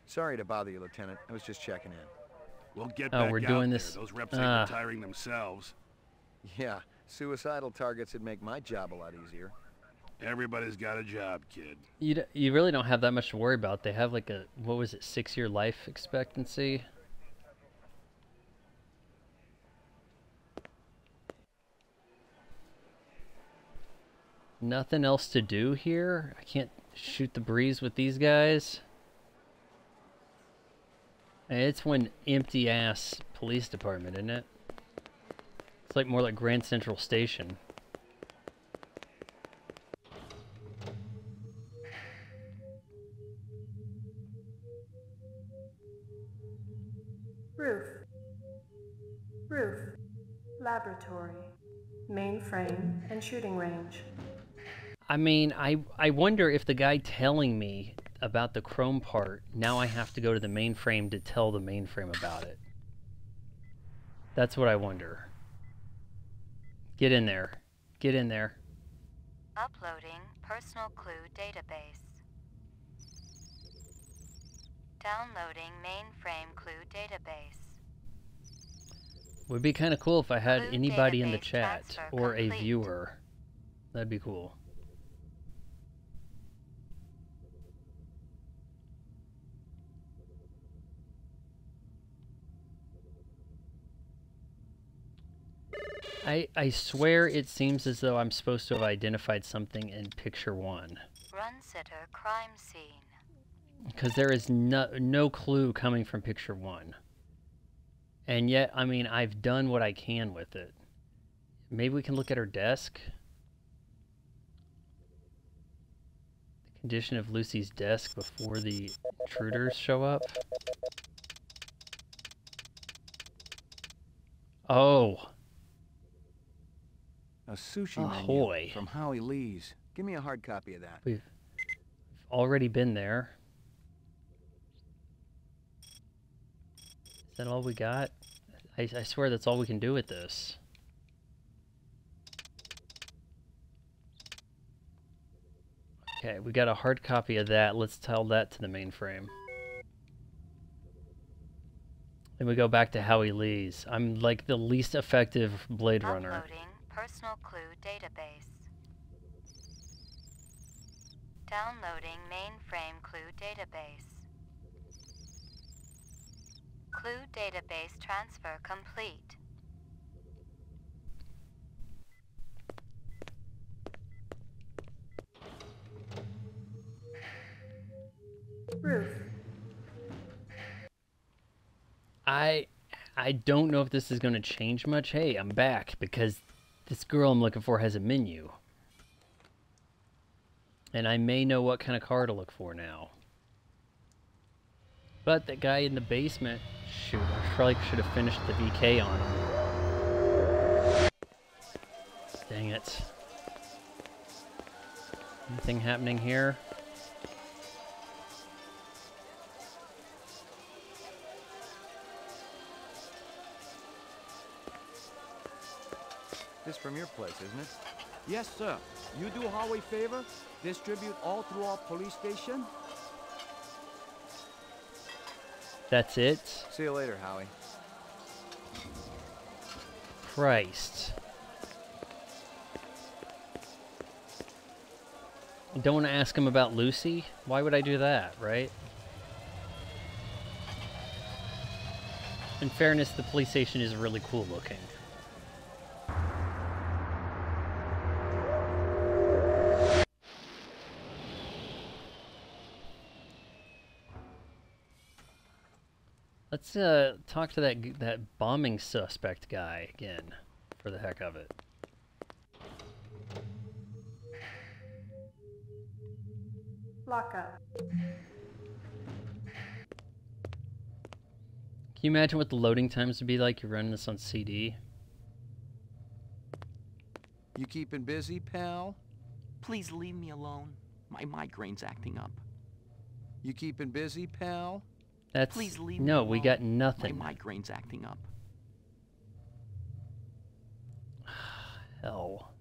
Speaker 6: Sorry to bother you, Lieutenant. I was just checking in.
Speaker 7: We'll get
Speaker 1: Oh,
Speaker 7: back
Speaker 1: we're
Speaker 7: out
Speaker 1: doing
Speaker 7: there.
Speaker 1: this-
Speaker 7: Those reps ain't retiring themselves.
Speaker 6: Yeah, suicidal targets would make my job a lot easier.
Speaker 7: Everybody's got a job, kid.
Speaker 1: You really don't have that much to worry about. They have like a, what was it, 6-year life expectancy? Nothing else to do here? I can't shoot the breeze with these guys? It's one empty-ass police department, isn't it? It's like more like Grand Central Station.
Speaker 14: Roof. Roof. Laboratory. Mainframe and shooting range.
Speaker 1: I mean, I wonder if the guy telling me about the chrome part, now I have to go to the mainframe to tell the mainframe about it. That's what I wonder. Get in there. Get in there.
Speaker 12: Uploading personal clue database. Downloading mainframe clue database.
Speaker 1: Would be kind of cool if I had
Speaker 12: Clue
Speaker 1: anybody in the
Speaker 12: database
Speaker 1: chat
Speaker 12: transfer
Speaker 1: or a
Speaker 12: complete.
Speaker 1: viewer. That'd be cool. I swear it seems as though I'm supposed to have identified something in picture 1.
Speaker 12: Run sitter crime scene.
Speaker 1: Because there is no clue coming from picture 1. And yet, I mean, I've done what I can with it. Maybe we can look at her desk. The condition of Lucy's desk before the intruders show up. Oh.
Speaker 6: A sushi
Speaker 1: Ahoy.
Speaker 6: menu from Howie Lee's. Give me a hard copy of that.
Speaker 1: We've already been there. Is that all we got? I swear that's all we can do with this. Okay, we got a hard copy of that. Let's tell that to the mainframe. Then we go back to Howie Lee's. I'm like the least effective Blade Runner.
Speaker 12: Uploading personal clue database. Downloading mainframe clue database. Clue database transfer complete.
Speaker 14: Roof.
Speaker 1: I don't know if this is going to change much. Hey, I'm back because this girl I'm looking for has a menu. And I may know what kind of car to look for now. But that guy in the basement, shoot, I probably should have finished the VK on him. Dang it. Anything happening here?
Speaker 6: This from your place, isn't it?
Speaker 11: Yes, sir. You do Howie favor? Distribute all through our police station?
Speaker 1: That's it?
Speaker 6: See you later, Howie.
Speaker 1: Christ. Don't want to ask him about Lucy? Why would I do that, right? In fairness, the police station is really cool looking. Let's talk to that bombing suspect guy again, for the heck of it.
Speaker 14: Lockup.
Speaker 1: Can you imagine what the loading times would be like? You're running this on CD.
Speaker 18: You keeping busy, pal?
Speaker 17: Please leave me alone. My migraine's acting up.
Speaker 18: You keeping busy, pal?
Speaker 1: That's...
Speaker 17: Please leave me
Speaker 1: no,
Speaker 17: alone.
Speaker 1: we got nothing.
Speaker 17: My migraine's acting up.
Speaker 1: Hell.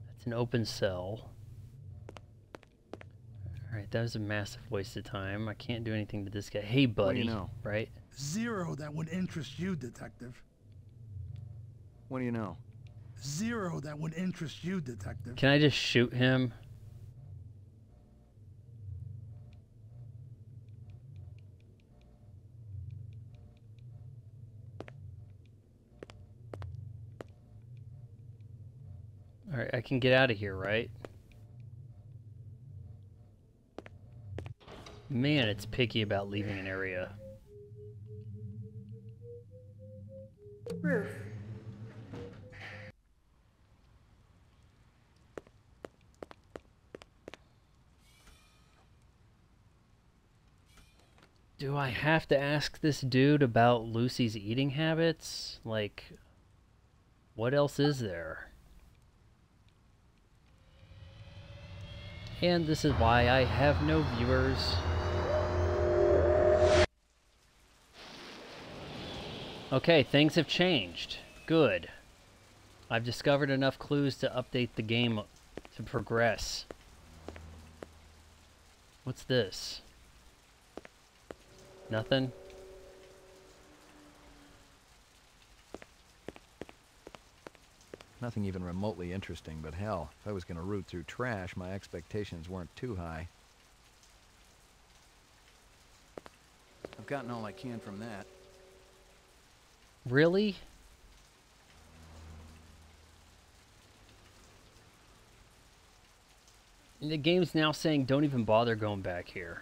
Speaker 1: That's an open cell. Alright, that was a massive waste of time. I can't do anything to this guy. Hey, buddy.
Speaker 18: What do you know?
Speaker 1: Right?
Speaker 19: Zero that would interest you, Detective.
Speaker 18: What do you know?
Speaker 19: Zero that would interest you, Detective.
Speaker 1: Can I just shoot him? Alright, I can get out of here, right? Man, it's picky about leaving an area.
Speaker 14: Roof.
Speaker 1: Do I have to ask this dude about Lucy's eating habits? Like, what else is there? And this is why I have no viewers. Okay, things have changed. Good. I've discovered enough clues to update the game to progress. What's this? Nothing?
Speaker 6: Nothing even remotely interesting, but hell, if I was going to root through trash, my expectations weren't too high.
Speaker 18: I've gotten all I can from that.
Speaker 1: Really? And the game's now saying don't even bother going back here.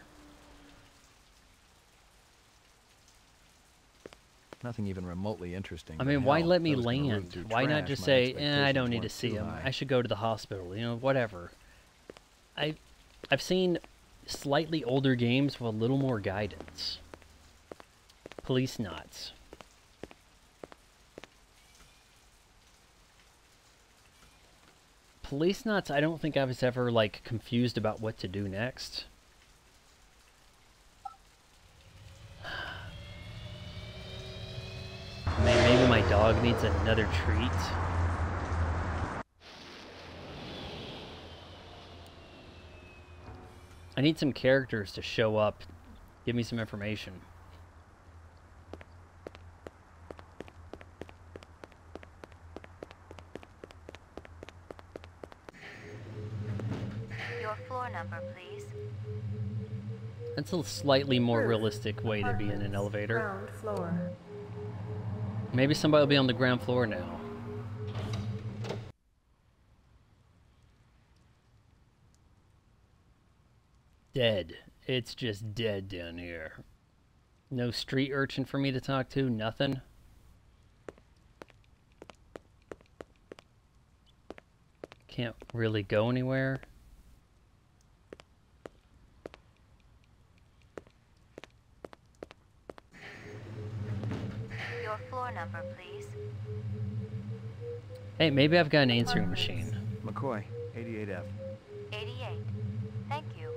Speaker 6: Nothing even remotely interesting.
Speaker 1: I mean, why let me land? Why not just say, I don't need to see him. I should go to the hospital, you know, whatever. I've seen slightly older games with a little more guidance. Police Knots. Police Knots, I don't think I was ever, like, confused about what to do next. Man, maybe my dog needs another treat. I need some characters to show up, give me some information.
Speaker 12: Your floor number, please.
Speaker 1: That's a slightly more realistic way to be in an elevator.
Speaker 14: Ground floor.
Speaker 1: Maybe somebody will be on the ground floor now. Dead. It's just dead down here. No street urchin for me to talk to? Nothing? Can't really go anywhere?
Speaker 12: Your floor number, please.
Speaker 1: Hey, maybe I've got an answering machine.
Speaker 18: McCoy, 88F.
Speaker 12: 88. Thank you.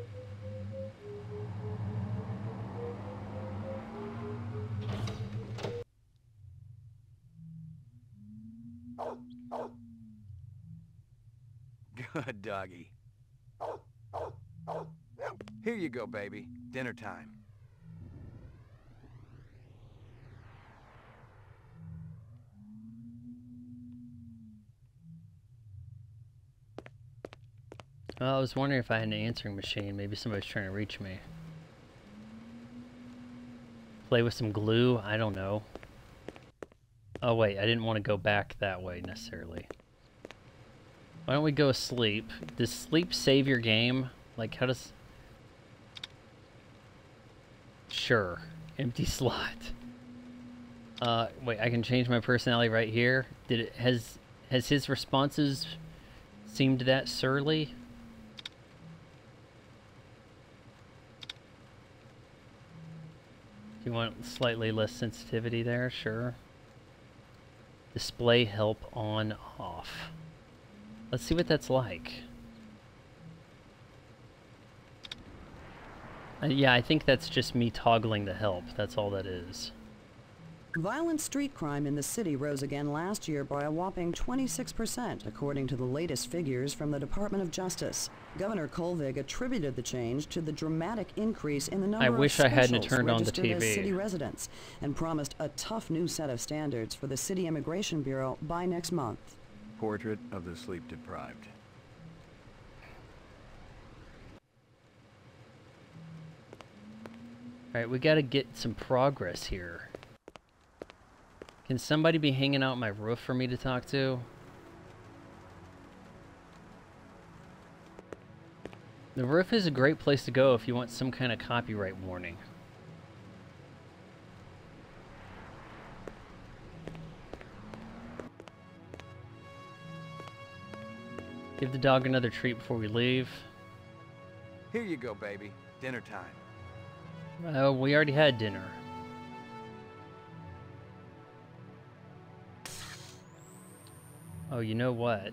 Speaker 18: Good doggy. Here you go, baby. Dinner time.
Speaker 1: Well, I was wondering if I had an answering machine. Maybe somebody's trying to reach me. Play with some glue? I don't know. Oh wait, I didn't want to go back that way necessarily. Why don't we go sleep? Does sleep save your game? Like, how does... Sure. Empty slot. Wait, I can change my personality right here. Did it... Has his responses seemed that surly? You want slightly less sensitivity there? Sure. Display help on, off. Let's see what that's like. Yeah, I think that's just me toggling the help. That's all that is.
Speaker 13: Violent street crime in the city rose again last year by a whopping 26%, according to the latest figures from the Department of Justice. Governor Kolvig attributed the change to the dramatic increase in the number of specials registered as city residents, and promised a tough new set of standards for the City Immigration Bureau by next month.
Speaker 18: Portrait of the sleep-deprived.
Speaker 1: Alright, we gotta get some progress here. Can somebody be hanging out my roof for me to talk to? The roof is a great place to go if you want some kind of copyright warning. Give the dog another treat before we leave.
Speaker 11: Here you go, baby. Dinner time.
Speaker 1: We already had dinner. Oh, you know what?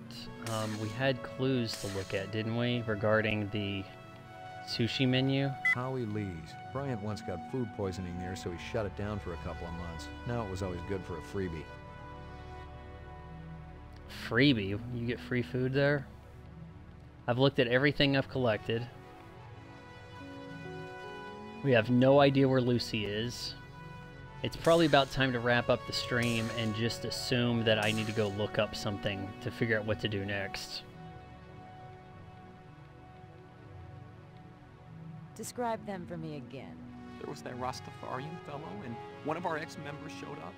Speaker 1: We had clues to look at, didn't we? Regarding the sushi menu.
Speaker 6: Howie Lee's. Bryant once got food poisoning there, so he shut it down for a couple of months. Now it was always good for a freebie.
Speaker 1: Freebie? You get free food there? I've looked at everything I've collected. We have no idea where Lucy is. It's probably about time to wrap up the stream and just assume that I need to go look up something to figure out what to do next.
Speaker 8: Describe them for me again.
Speaker 17: There was that Rastafarian fellow, and one of our ex-members showed up.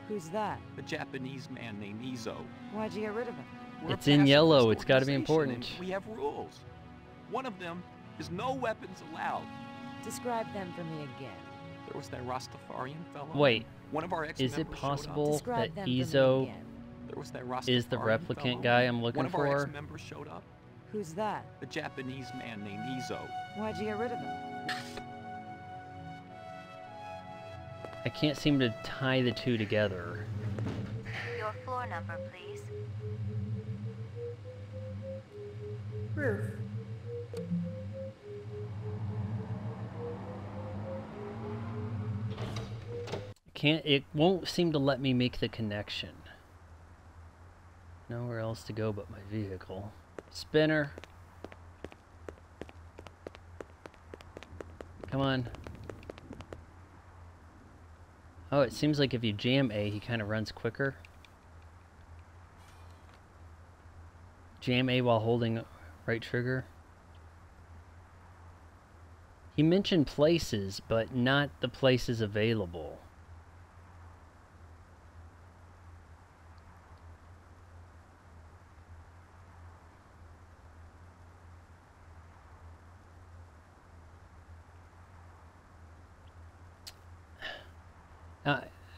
Speaker 8: Who's that?
Speaker 17: A Japanese man named Izo.
Speaker 8: Why'd you get rid of him?
Speaker 1: It's in yellow. It's got to be important.
Speaker 17: We have rules. One of them is no weapons allowed.
Speaker 8: Describe them for me again.
Speaker 17: There was that Rastafarian fellow.
Speaker 1: Wait,
Speaker 17: one of our
Speaker 1: is it possible that Izo is the replicant guy I'm looking for?
Speaker 17: One of our ex-members showed up.
Speaker 8: Who's that?
Speaker 17: A Japanese man named Izo.
Speaker 8: Why'd you get rid of him?
Speaker 1: I can't seem to tie the two together.
Speaker 12: Your floor number, please.
Speaker 14: Roof.
Speaker 1: It won't seem to let me make the connection. Nowhere else to go but my vehicle. Spinner. Come on. Oh, it seems like if you jam A, he kind of runs quicker. Jam A while holding right trigger. He mentioned places, but not the places available.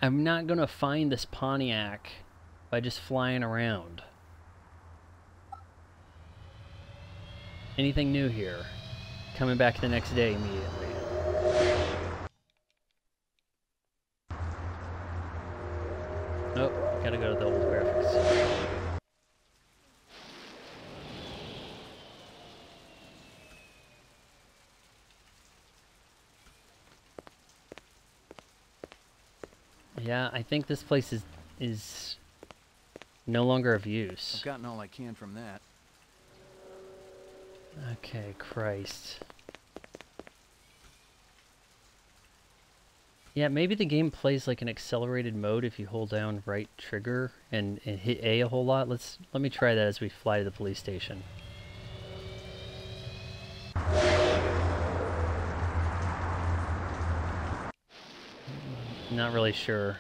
Speaker 1: I'm not gonna find this Pontiac by just flying around. Anything new here? Coming back the next day immediately. Oh, gotta go to the old graphics. Yeah, I think this place is no longer of use.
Speaker 18: I've gotten all I can from that.
Speaker 1: Okay, Christ. Yeah, maybe the game plays like an accelerated mode if you hold down right trigger and hit A a whole lot. Let me try that as we fly to the police station. Not really sure.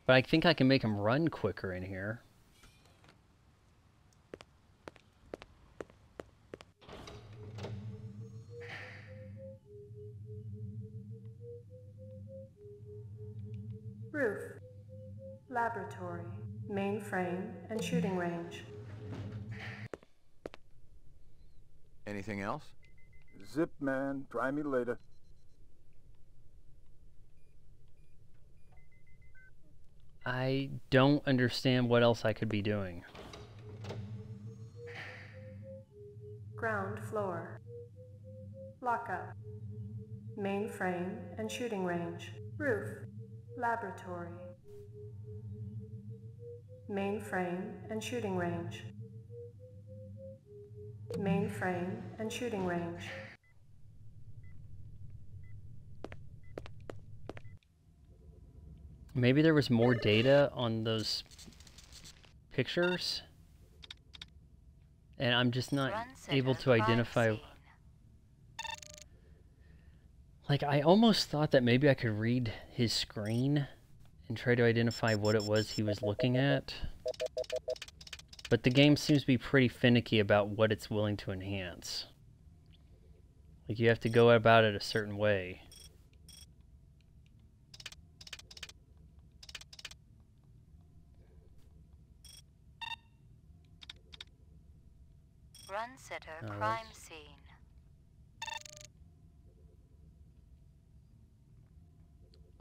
Speaker 1: But I think I can make him run quicker in here.
Speaker 14: Roof. Laboratory. Mainframe and shooting range.
Speaker 18: Anything else?
Speaker 16: Zip, man. Try me later.
Speaker 1: I don't understand what else I could be doing.
Speaker 14: Ground floor. Lockup. Mainframe and shooting range. Roof. Laboratory. Mainframe and shooting range. Mainframe and shooting range.
Speaker 1: Maybe there was more data on those pictures, and I'm just not able to identify. Like, I almost thought that maybe I could read his screen and try to identify what it was he was looking at. But the game seems to be pretty finicky about what it's willing to enhance. Like, you have to go about it a certain way.
Speaker 12: Run sitter, crime scene.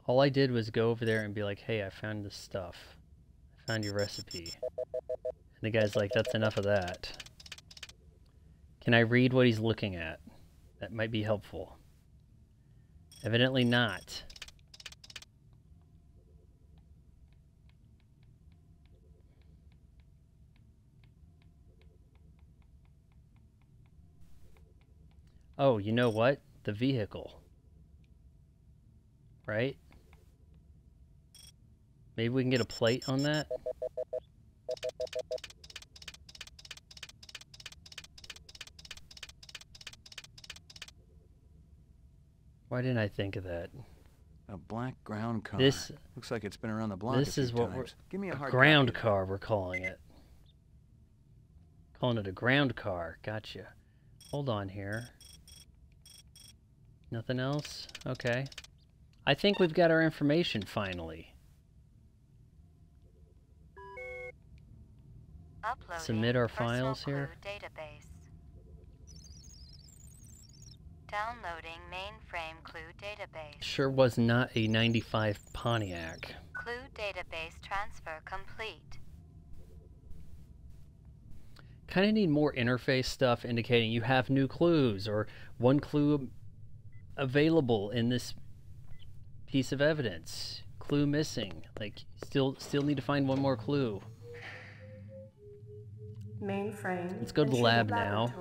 Speaker 1: All I did was go over there and be like, hey, I found this stuff. I found your recipe. And the guy's like, that's enough of that. Can I read what he's looking at? That might be helpful. Evidently not. Oh, you know what? The vehicle. Right? Maybe we can get a plate on that? Why didn't I think of that?
Speaker 18: A black ground car.
Speaker 1: This
Speaker 18: looks like it's been around the block.
Speaker 1: This is what
Speaker 18: times. Give me a hard
Speaker 1: ground car, we're calling it. Calling it a ground car. Gotcha. Hold on here. Nothing else? Okay. I think we've got our information finally.
Speaker 12: Uploading
Speaker 1: Submit our files here.
Speaker 12: Database. Downloading mainframe clue database.
Speaker 1: Sure was not a 95 Pontiac.
Speaker 12: Clue database transfer complete.
Speaker 1: Kind of need more interface stuff indicating you have new clues or one clue available in this piece of evidence. Clue missing. Like, still need to find one more clue.
Speaker 14: Mainframe.
Speaker 1: Let's go to the lab now.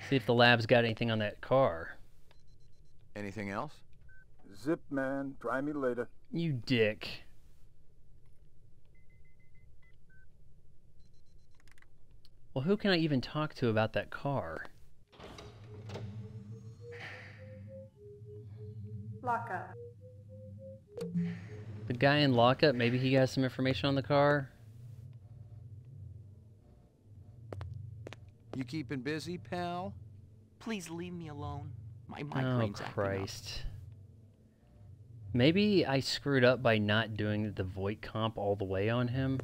Speaker 1: See if the lab's got anything on that car.
Speaker 18: Anything else?
Speaker 16: Zip, man. Try me later.
Speaker 1: You dick. Well, who can I even talk to about that car?
Speaker 14: Lockup.
Speaker 1: The guy in lockup, maybe he has some information on the car?
Speaker 18: You keeping busy, pal?
Speaker 17: Please leave me alone. My migraine's
Speaker 1: acting up. Oh, Christ. Maybe I screwed up by not doing the Voight comp all the way on him.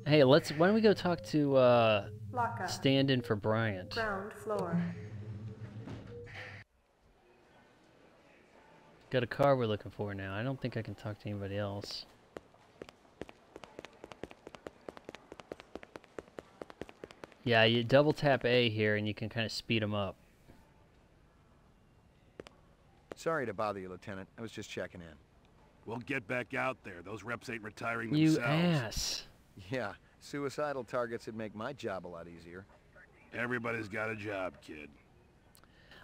Speaker 1: Hey, why don't we go talk to, stand-in for Bryant.
Speaker 14: Ground floor.
Speaker 1: Got a car we're looking for now. I don't think I can talk to anybody else. Yeah, you double tap A here and you can kind of speed them up.
Speaker 6: Sorry to bother you, Lieutenant. I was just checking in.
Speaker 7: We'll get back out there. Those reps ain't retiring
Speaker 1: You
Speaker 7: themselves.
Speaker 1: ass.
Speaker 6: Yeah, suicidal targets would make my job a lot easier.
Speaker 7: Everybody's got a job, kid.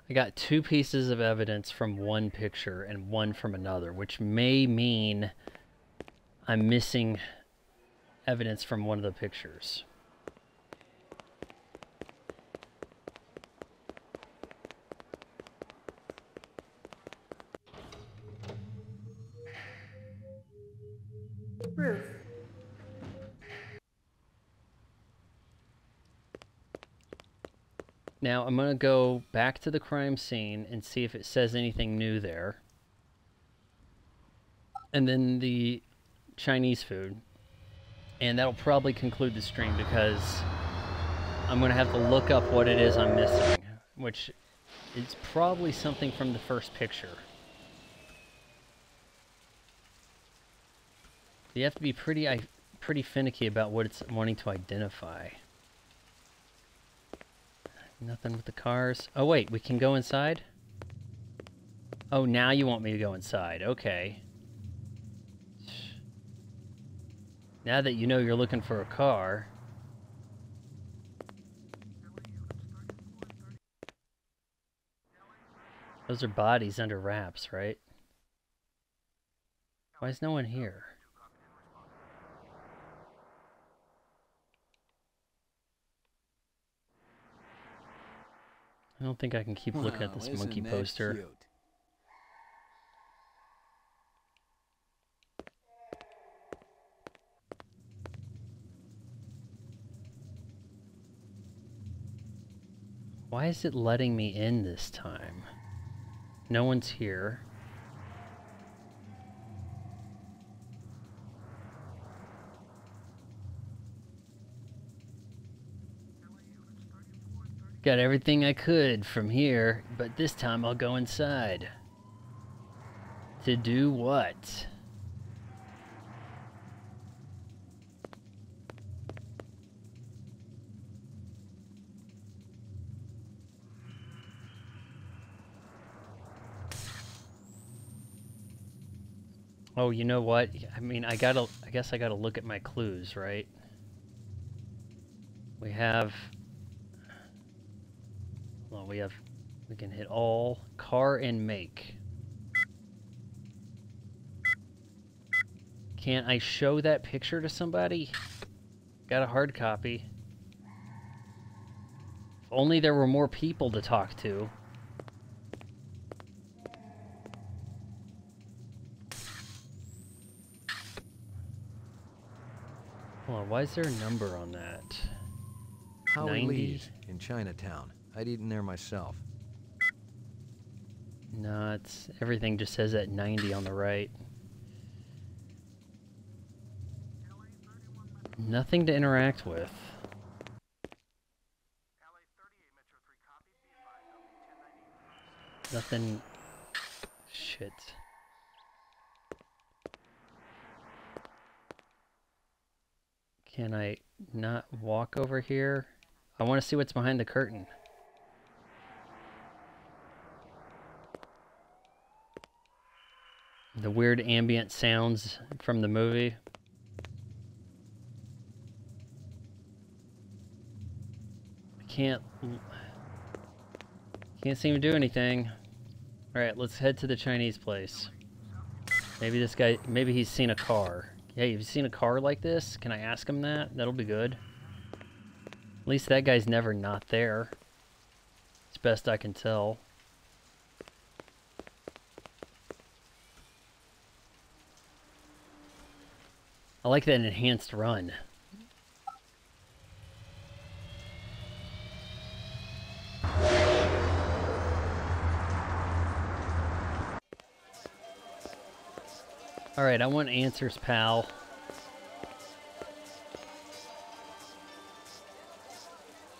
Speaker 1: I got 2 pieces of evidence from one picture and 1 from another, which may mean I'm missing evidence from one of the pictures. Now I'm going to go back to the crime scene and see if it says anything new there. And then the Chinese food. And that'll probably conclude the stream because I'm going to have to look up what it is I'm missing, which is probably something from the first picture. You have to be pretty finicky about what it's wanting to identify. Nothing with the cars. Oh wait, we can go inside? Oh, now you want me to go inside. Okay. Now that you know you're looking for a car. Those are bodies under wraps, right? Why is no one here? I don't think I can keep looking at this monkey poster. Cute? Why is it letting me in this time? No one's here. Got everything I could from here, but this time I'll go inside. To do what? Oh, you know what? I mean, I guess I gotta look at my clues, right? We have... Well, we can hit all, car and make. Can't I show that picture to somebody? Got a hard copy. If only there were more people to talk to. Hold on, why is there a number on that?
Speaker 6: Howie Lee's in Chinatown. I'd eaten there myself.
Speaker 1: No, it's everything just says at 90 on the right. Nothing to interact with. Nothing. Shit. Can I not walk over here? I want to see what's behind the curtain. The weird ambient sounds from the movie. Can't seem to do anything. Alright, let's head to the Chinese place. Maybe this guy, maybe he's seen a car. Hey, have you seen a car like this? Can I ask him that? That'll be good. At least that guy's never not there. It's best I can tell. I like that enhanced run. Alright, I want answers, pal.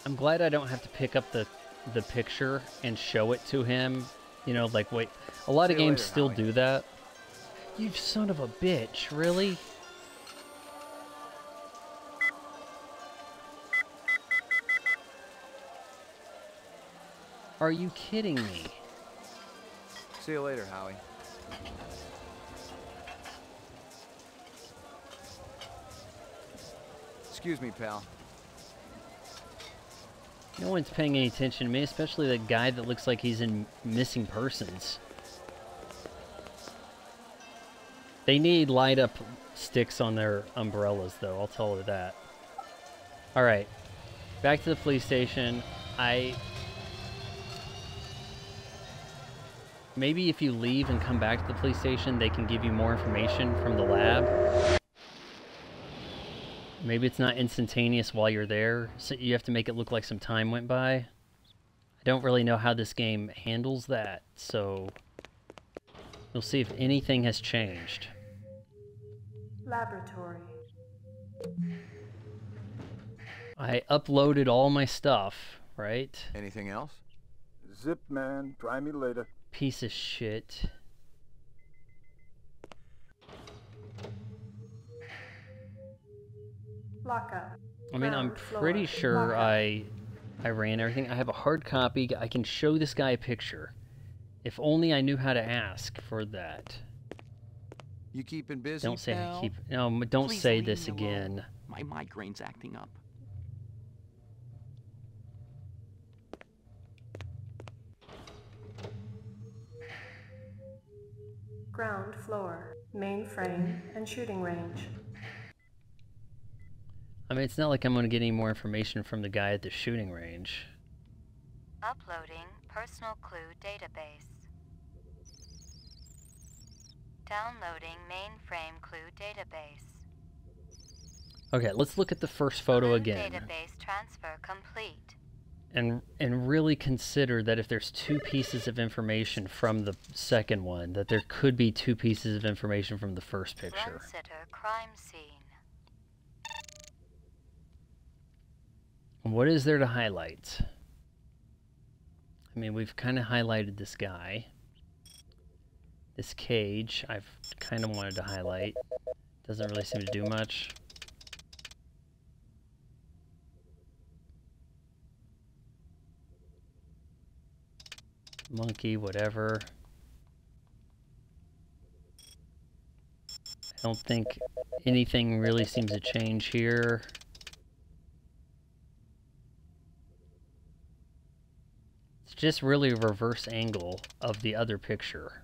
Speaker 1: I'm glad I don't have to pick up the picture and show it to him. You know, like, wait. A lot of games still do that. You son of a bitch, really? Are you kidding me?
Speaker 18: See you later, Howie. Excuse me, pal.
Speaker 1: No one's paying any attention to me, especially the guy that looks like he's in missing persons. They need light up sticks on their umbrellas, though, I'll tell her that. Alright, back to the police station. Maybe if you leave and come back to the police station, they can give you more information from the lab. Maybe it's not instantaneous while you're there, so you have to make it look like some time went by. don't really know how this game handles that, so we'll see if anything has changed.
Speaker 14: Laboratory.
Speaker 1: I uploaded all my stuff, right?
Speaker 6: Anything else?
Speaker 16: Zip, man. Try me later.
Speaker 1: Piece of shit.
Speaker 14: Lockup.
Speaker 1: I mean, I'm pretty sure I ran everything. I have a hard copy. I can show this guy a picture. If only I knew how to ask for that.
Speaker 18: You keeping busy?
Speaker 1: Don't say
Speaker 18: pal?
Speaker 1: I keep. No, don't
Speaker 17: Please
Speaker 1: say
Speaker 17: leave
Speaker 1: this
Speaker 17: me alone.
Speaker 1: again.
Speaker 17: My migraine's acting up.
Speaker 14: Ground floor. Mainframe and shooting range.
Speaker 1: I mean, it's not like I'm going to get any more information from the guy at the shooting range.
Speaker 12: Uploading personal clue database. Downloading mainframe clue database.
Speaker 1: Okay, let's look at the first photo again.
Speaker 12: Database transfer complete.
Speaker 1: And really consider that if there's two pieces of information from the second one, that there could be two pieces of information from the first picture.
Speaker 12: Run-sitter crime scene.
Speaker 1: What is there to highlight? I mean, we've kind of highlighted this guy. This cage, I've kind of wanted to highlight. Doesn't really seem to do much. Monkey, whatever. I don't think anything really seems to change here. It's just really a reverse angle of the other picture.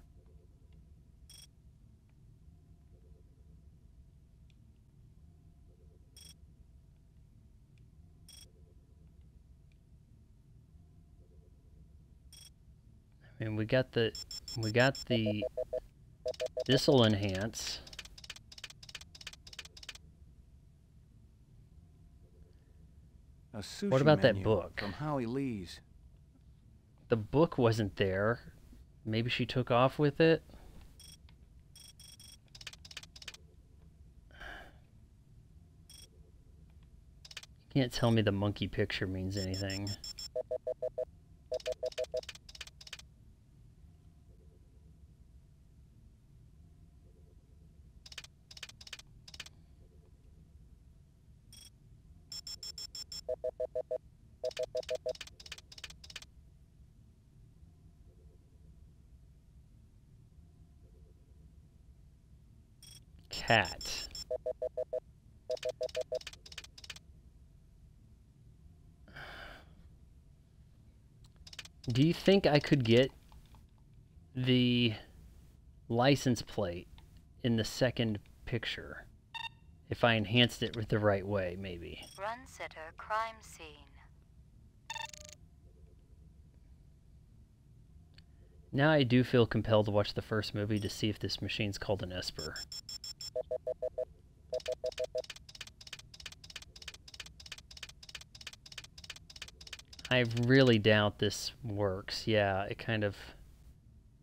Speaker 1: I mean, we got the, this'll enhance.
Speaker 18: A sushi
Speaker 1: What about that
Speaker 18: menu
Speaker 1: book?
Speaker 18: from Howie Lee's?
Speaker 1: The book wasn't there. Maybe she took off with it? You can't tell me the monkey picture means anything. Cat. Do you think I could get the license plate in the second picture if I enhanced it with the right way, maybe?
Speaker 12: Run-sitter crime scene.
Speaker 1: Now I do feel compelled to watch the first movie to see if this machine's called an Esper. I really doubt this works. Yeah, it kind of...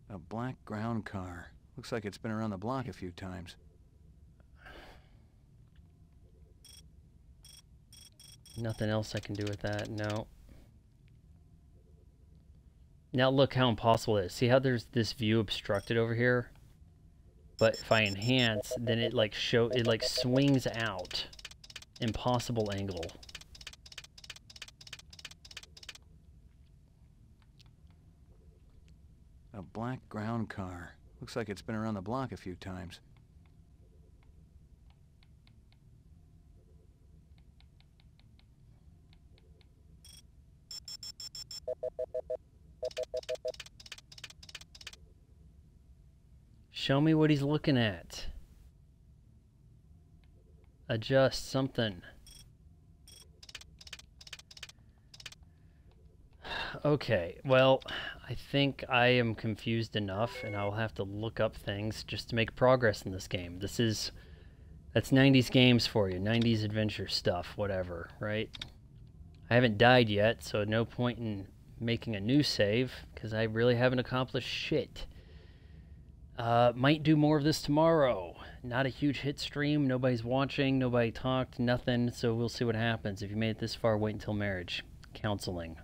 Speaker 18: A black ground car. Looks like it's been around the block a few times.
Speaker 1: Nothing else I can do with that, no. Now look how impossible it is. See how there's this view obstructed over here? But if I enhance, then it like swings out. Impossible angle.
Speaker 18: A black ground car. Looks like it's been around the block a few times.
Speaker 1: Show me what he's looking at. Adjust something. Okay, well, I think I am confused enough and I'll have to look up things just to make progress in this game. That's 90s games for you, 90s adventure stuff, whatever, right? I haven't died yet, so no point in making a new save, because I really haven't accomplished shit. Might do more of this tomorrow. Not a huge hit stream, nobody's watching, nobody talked, nothing, so we'll see what happens. If you made it this far, wait until marriage. Counseling.